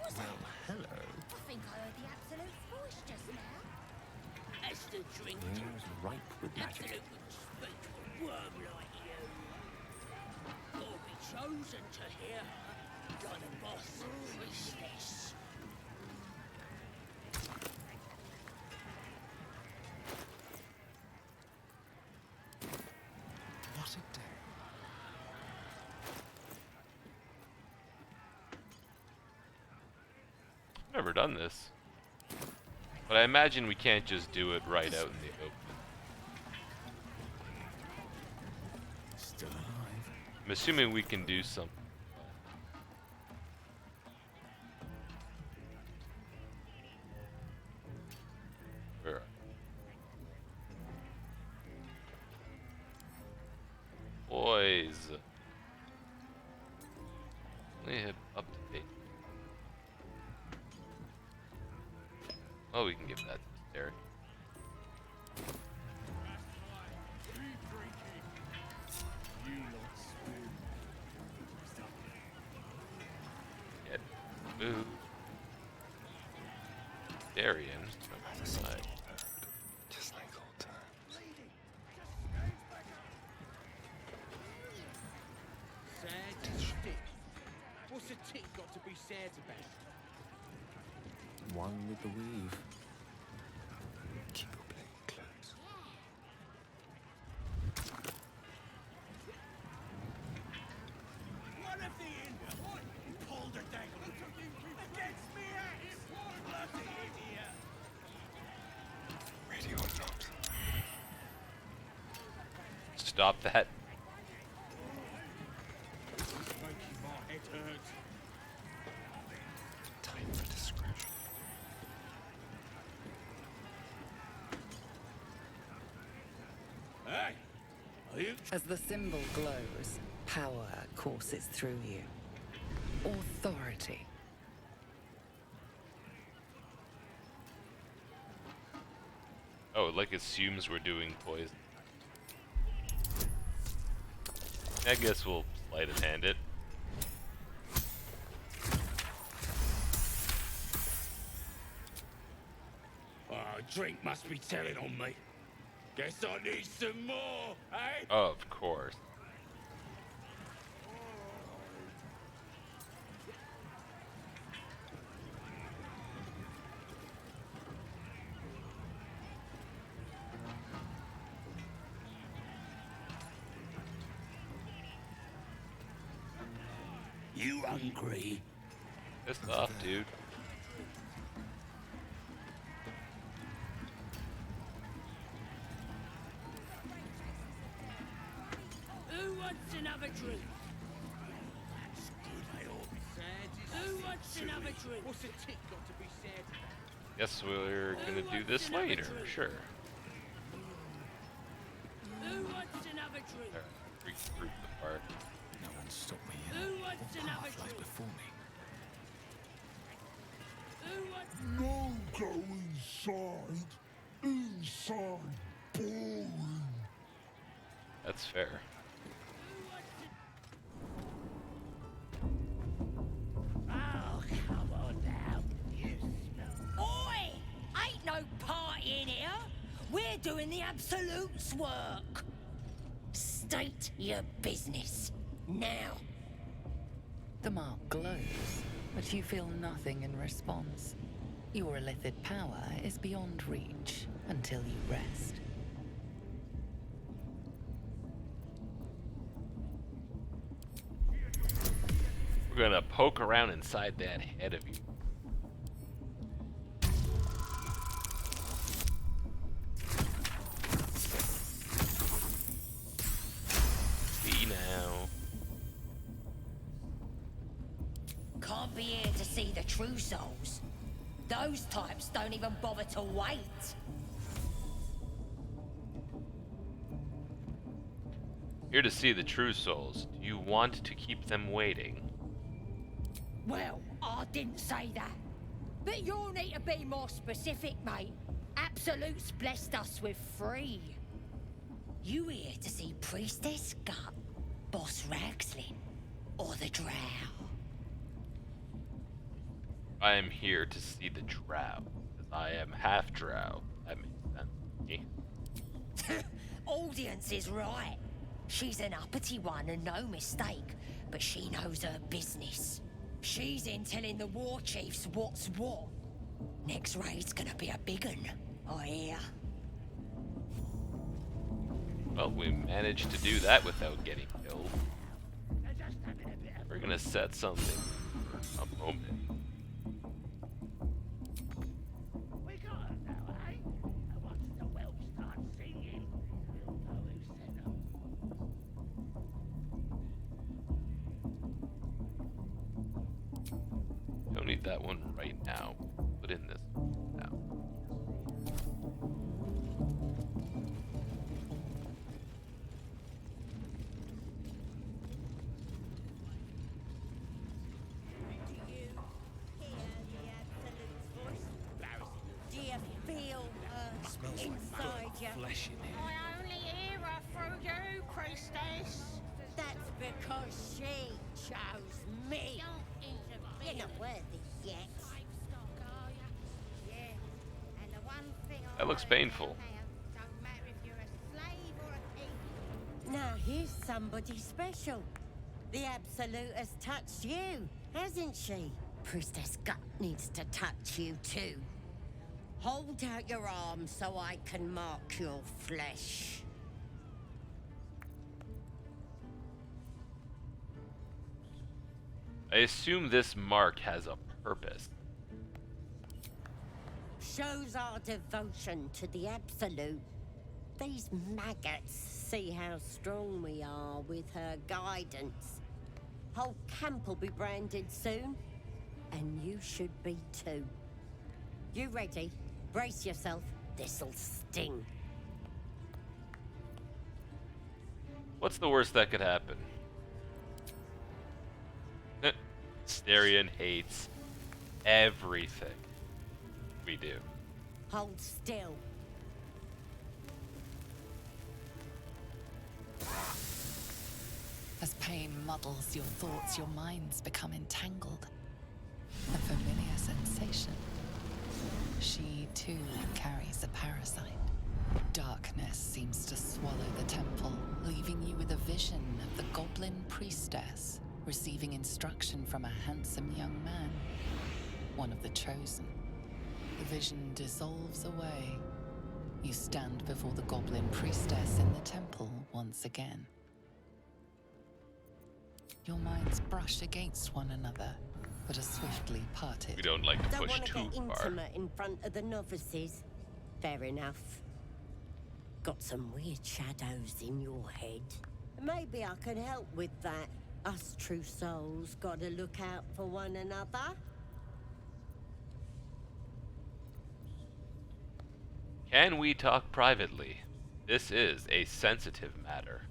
Well, hello. I think I heard the absolute voice just now. As the drink Here's ripe with magic. absolute speak a worm like you. You'll be chosen to hear her by the boss priestess. What a day. Never done this. But I imagine we can't just do it right out in the open. Still alive. I'm assuming we can do something. Where are you? Boys. We have up to date. Oh, we can give that to Derek. Get moved. Darian, from the side. Just a tick got to be said about? One with the weave. Keep your blade close. One of the pulled a dagger against me axe! Bloody idiot! Ready or not. Stop that. Making my head hurt. Time for discretion. Hey! Are you? As the symbol glows, power courses through you. Authority. Oh, it like assumes we're doing poison. I guess we'll sleight of hand it. Oh, drink must be telling on me. Guess I need some more, eh? Of course. You hungry? Pissed off, dude. Who wants another drink? That's good, they all be sad. Who wants another drink? What's a tick got to be said? Guess we're gonna do this later, sure. Who wants another drink? Regroup the park. No one stopped me Who wants What another path lies drink? before me? Who wants... No, go inside. Inside. Boring. That's fair. Oh, come on now. You smell. Oi! Ain't no party in here. We're doing the Absolute's work. State your business. Now. The mark glows, but you feel nothing in response. Your illithid power is beyond reach until you rest. We're gonna poke around inside that head of you. See now. Can't be here to see the true souls. Those types don't even bother to wait. Here to see the true souls. Do you want to keep them waiting? Well, I didn't say that. But you'll need to be more specific, mate. Absolute's blessed us with 3. You here to see Priestess Gut, Boss Ragslin, or the Drow? I am here to see the drow, because I am half drow. That makes sense to me. Audience is right. She's an uppity one and no mistake, but she knows her business. She's in telling the war chiefs what's what. Next raid's gonna be a big un, I hear. Well, we managed to do that without getting killed. We're gonna set something for a moment. We got her now, eh? And once the whelps start singing, we'll know who sent them. Don't need that one right now. Put in this now. Do you feel inside you? Flesh in here. I only hear her through you, priestess. That's because she chose me. You're not worthy yet. Yeah, and the one thing That looks painful. don't matter if you're a slave or a king. Now here's somebody special. The Absolute has touched you, Hasn't she? Priestess Gut needs to touch you too. Hold out your arm so I can mark your flesh. I assume this mark has a purpose. Shows our devotion to the Absolute. These maggots see how strong we are with her guidance. Whole camp will be branded soon, and you should be too. You ready? Brace yourself. This'll sting. What's the worst that could happen? Starion hates everything we do. Hold still. As pain muddles your thoughts, your minds become entangled. A familiar sensation. She too carries a parasite. Darkness seems to swallow the temple, leaving you with a vision of the goblin priestess receiving instruction from a handsome young man, one of the chosen. The vision dissolves away. You stand before the goblin priestess in the temple once again. Your minds brush against one another, but are swiftly parted. We don't like to Don't push want to too get far. intimate in front of the novices. Fair enough. Got some weird shadows in your head. Maybe I can help with that. Us true souls gotta look out for one another. Can we talk privately? This is a sensitive matter.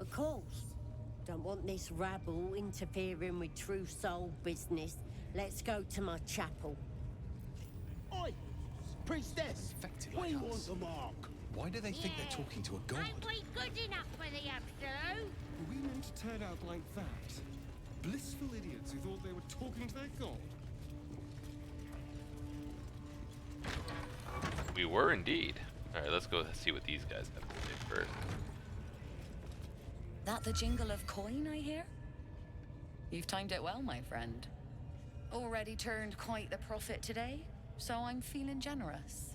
Of course. Don't want this rabble interfering with true soul business. Let's go to my chapel. Oi! Priestess! We want the mark! Why do they think they're talking to a god? Ain't we good enough for the Absolute? Are we meant to turn out like that? Blissful idiots who thought they were talking to their god? We were indeed. Alright, let's go see what these guys have to say first. That the jingle of coin I hear? You've timed it well, my friend. Already turned quite the profit today, so I'm feeling generous.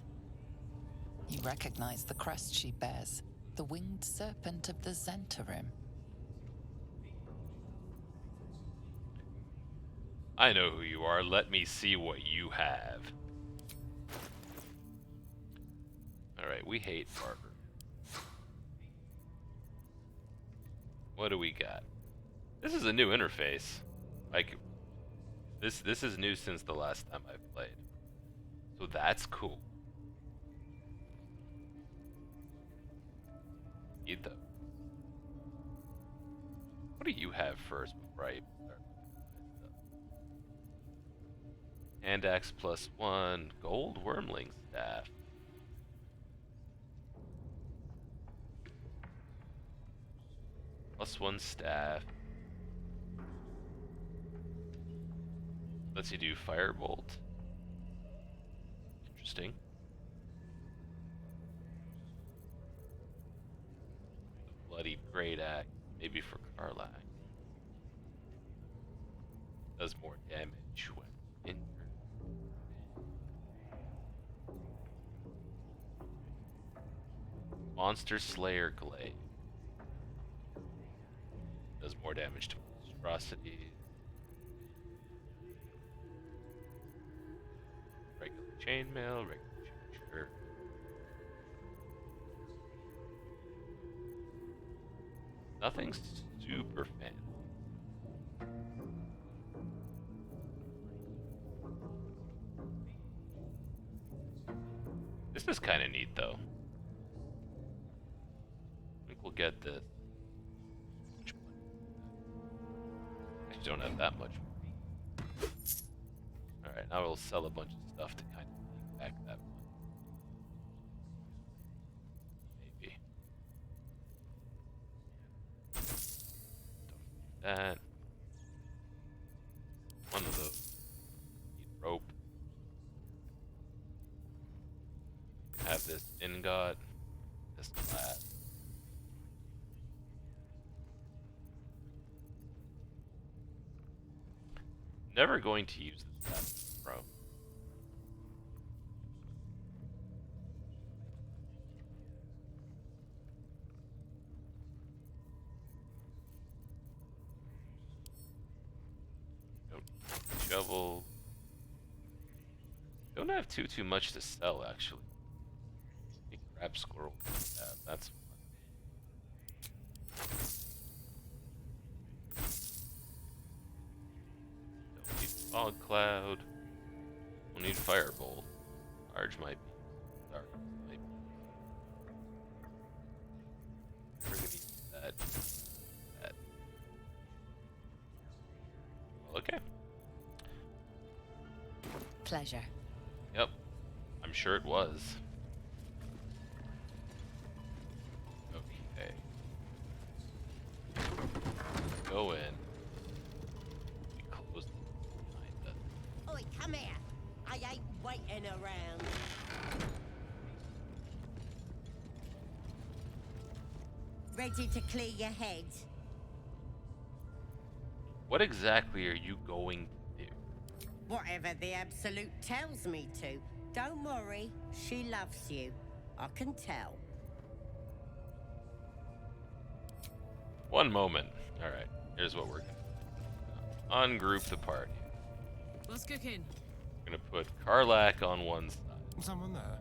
You recognize the crest she bears, the winged serpent of the Zentarim. I know who you are. Let me see what you have. Alright, we hate Barber. What do we got? This is a new interface. Like, this is new since the last time I've played. So that's cool. Need them. What do you have first before I start? Hand axe +1, gold wormling staff. +1 staff. Lets you do firebolt. Interesting. The bloody great axe, maybe for Karlak. Does more damage when injured. Monster Slayer Glaive. Does more damage to monstrosities. Regular chainmail, regular changer. Nothing super fancy. This is kind of neat, though. I think we'll get this. I don't have that much. Alright, now we'll sell a bunch of stuff to kind of take back that money. Maybe. Don't need that. One of those. Need rope. Have this ingot. This glass. Never going to use this weapon, bro. Shovel. Don't have too much to sell actually. Big crab squirrel. Yeah, that's fun. Don't need fog cloud. Don't need firebolt. Large might be. Dark might be. We're gonna use that. That. Well, okay. Pleasure. Yep. I'm sure it was. Okay. Go in. We close the door behind us. Oi, come here. I ain't waiting around. Ready to clear your head? What exactly are you going to do? Whatever the Absolute tells me to. Don't worry, she loves you. I can tell. One moment. Alright, here's what we're gonna do. Ungroup the party. What's cooking? We're gonna put Karlak on one side. Someone there?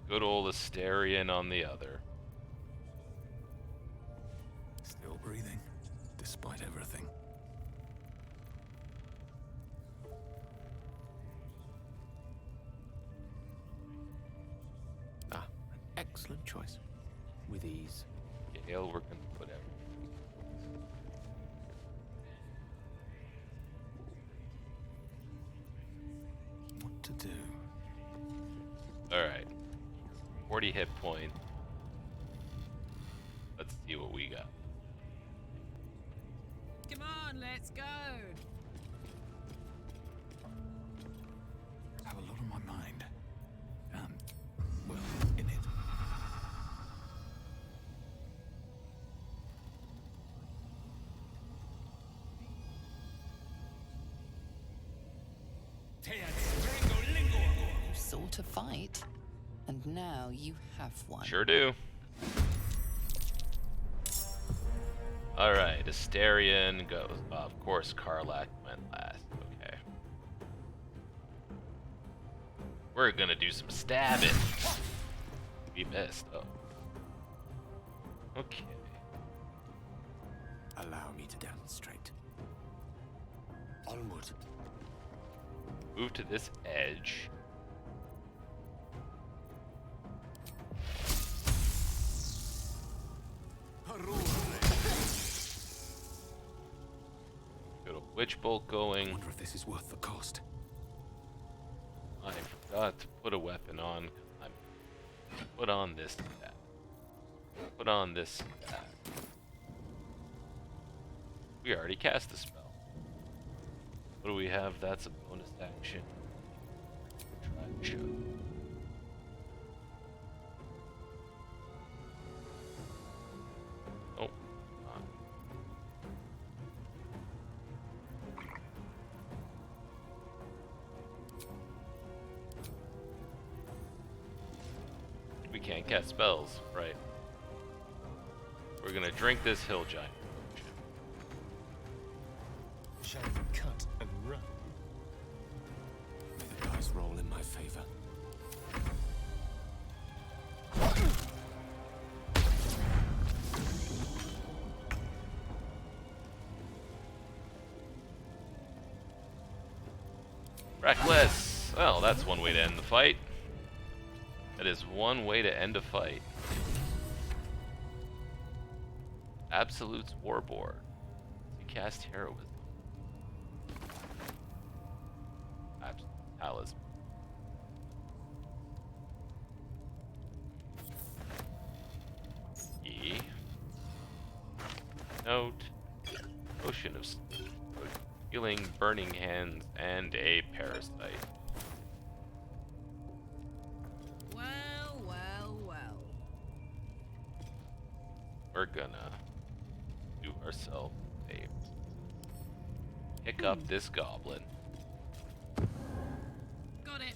Good old Asterion on the other. Still breathing, despite everything. Ah, excellent choice. With ease. Gale, we're gonna put everything. What to do? Alright. 40 hit points. Let's see what we got. Come on, let's go. I have a lot on my mind. And, well, in it. You sought a fight, and now you have one. Sure do. Alright, Asterion goes. Of course, Karlak went last. Okay. We're gonna do some stabbing. We missed. Oh. Okay. Allow me to demonstrate. Onward. Move to this edge. Got a witch bolt going. I wonder if this is worth the cost. I forgot to put a weapon on. Put on this stat. Put on this stat. We already cast the spell. What do we have? That's a bonus action. Try to show. Oh. We can't cast spells, right? We're gonna drink this hill giant. Shall we cut and run? May the dice roll in my favor. Reckless! Well, that's one way to end the fight. That is one way to end a fight. Absolute's Warboard. We cast Heroism. Absolute Talisman. E. Note. Potion of Healing, Burning Hands, and a Parasite. Well, well, well. We're gonna do ourselves a favor. pick up this goblin. Got it.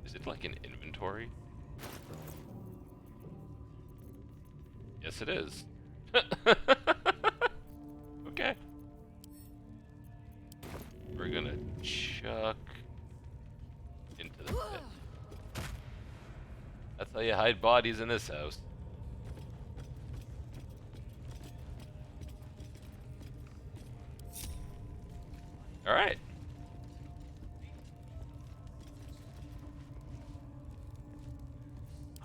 Is it like an inventory? Yes, it is. Okay. We're gonna chuck into the pit. That's how you hide bodies in this house. Alright.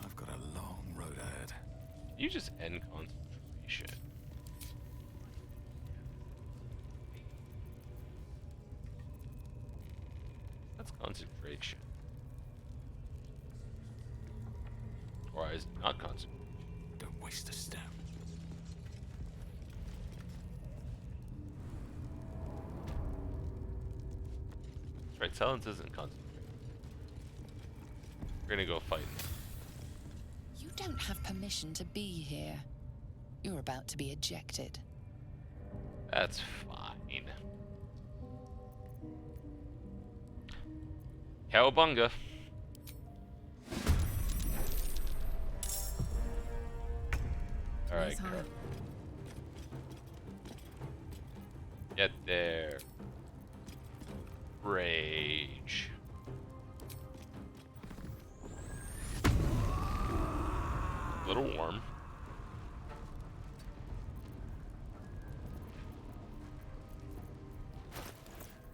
I've got a long road ahead. You just end concentration. That's concentration. Or is it not concentration? Don't waste a step. That's right, silence isn't concentration. We're gonna go fight. You don't have permission to be here. You're about to be ejected. That's fine. Cowabunga. Alright, Nice, huh? girl. Get there. Rage. A little warm.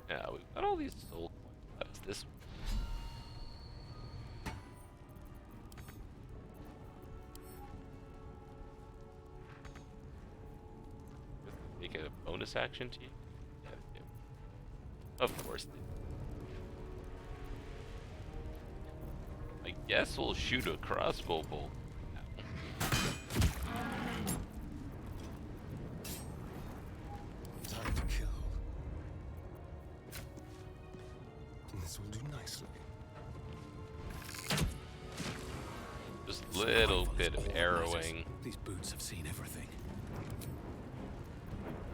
Yeah, we've got all these soul coins. That's this one. Make it a bonus action to you? Yeah, they do. Of course they do. I guess we'll shoot a crossbow bolt. Time to kill. This will do nicely. Just a little bit of arrowing. These boots have seen everything.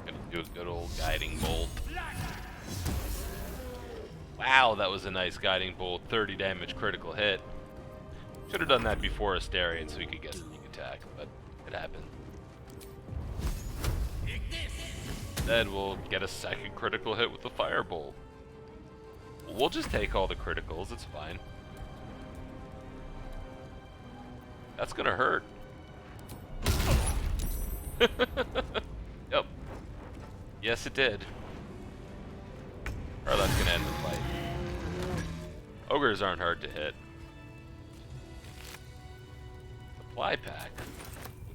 Gonna do a good old guiding bolt. Wow, that was a nice guiding bolt. 30 damage critical hit. Should have done that before Astarion so we could get a sneak attack, but it happened. Then we'll get a second critical hit with the firebolt. We'll just take all the criticals, it's fine. That's gonna hurt. Yep. Yes, it did. Or that's gonna end the fight. Ogres aren't hard to hit. Supply pack.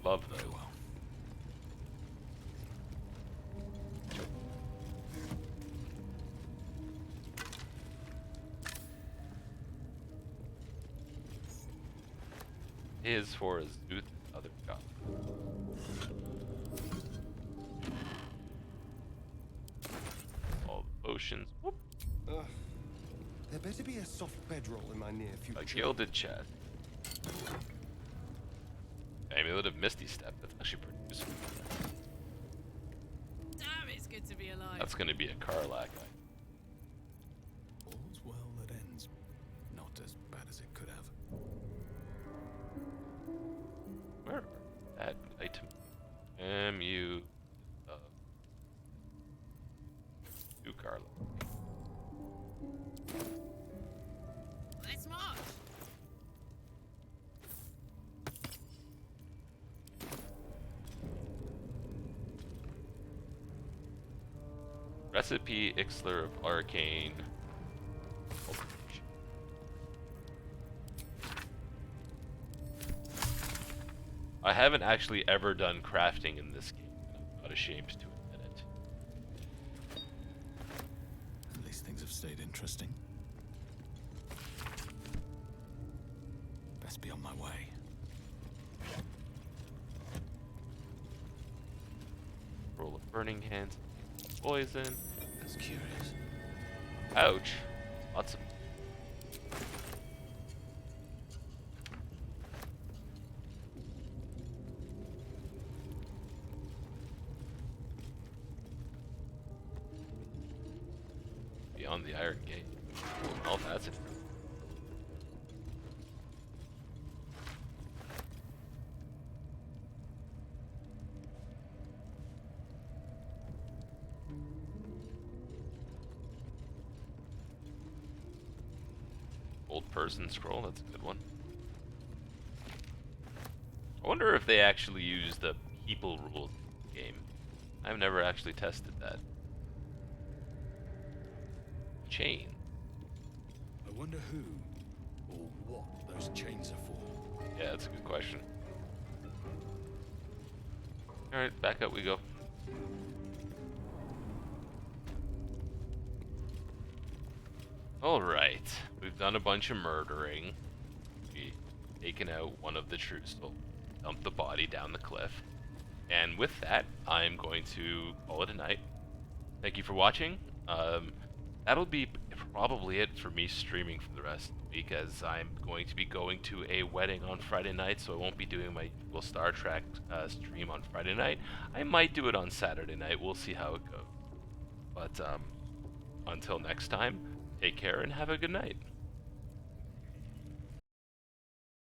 Love those. Is for his Zuth and other gods. All the potions. Whoop. There better be a soft bedroll in my near future. A gilded chest. Amulet of Misty Step. That's actually pretty useful. Damn, it's good to be alive. That's gonna be a Karlach. All's well that ends. Not as bad as it could have. Where? That item. You. Do Karlach. Let's march. Recipe Ixler of Arcane. I haven't actually ever done crafting in this game. I'm not ashamed to admit it. At least things have stayed interesting. Best be on my way. Roll of Burning Hands. Poison. That's curious. Ouch. Lots of. beyond the Iron Gate. Oh, that's it. Old person scroll, that's a good one. I wonder if they actually use the people rule game. I've never actually tested that. Chain. I wonder who or what those chains are for. Yeah, that's a good question. Alright, back up we go. Alright, we've done a bunch of murdering. We've taken out one of the troops, so dumped the body down the cliff. And with that, I'm going to call it a night. Thank you for watching. That'll be probably it for me streaming for the rest of the week, as I'm going to be going to a wedding on Friday night, so I won't be doing my usual Star Trek stream on Friday night. I might do it on Saturday night. We'll see how it goes. But until next time, take care and have a good night.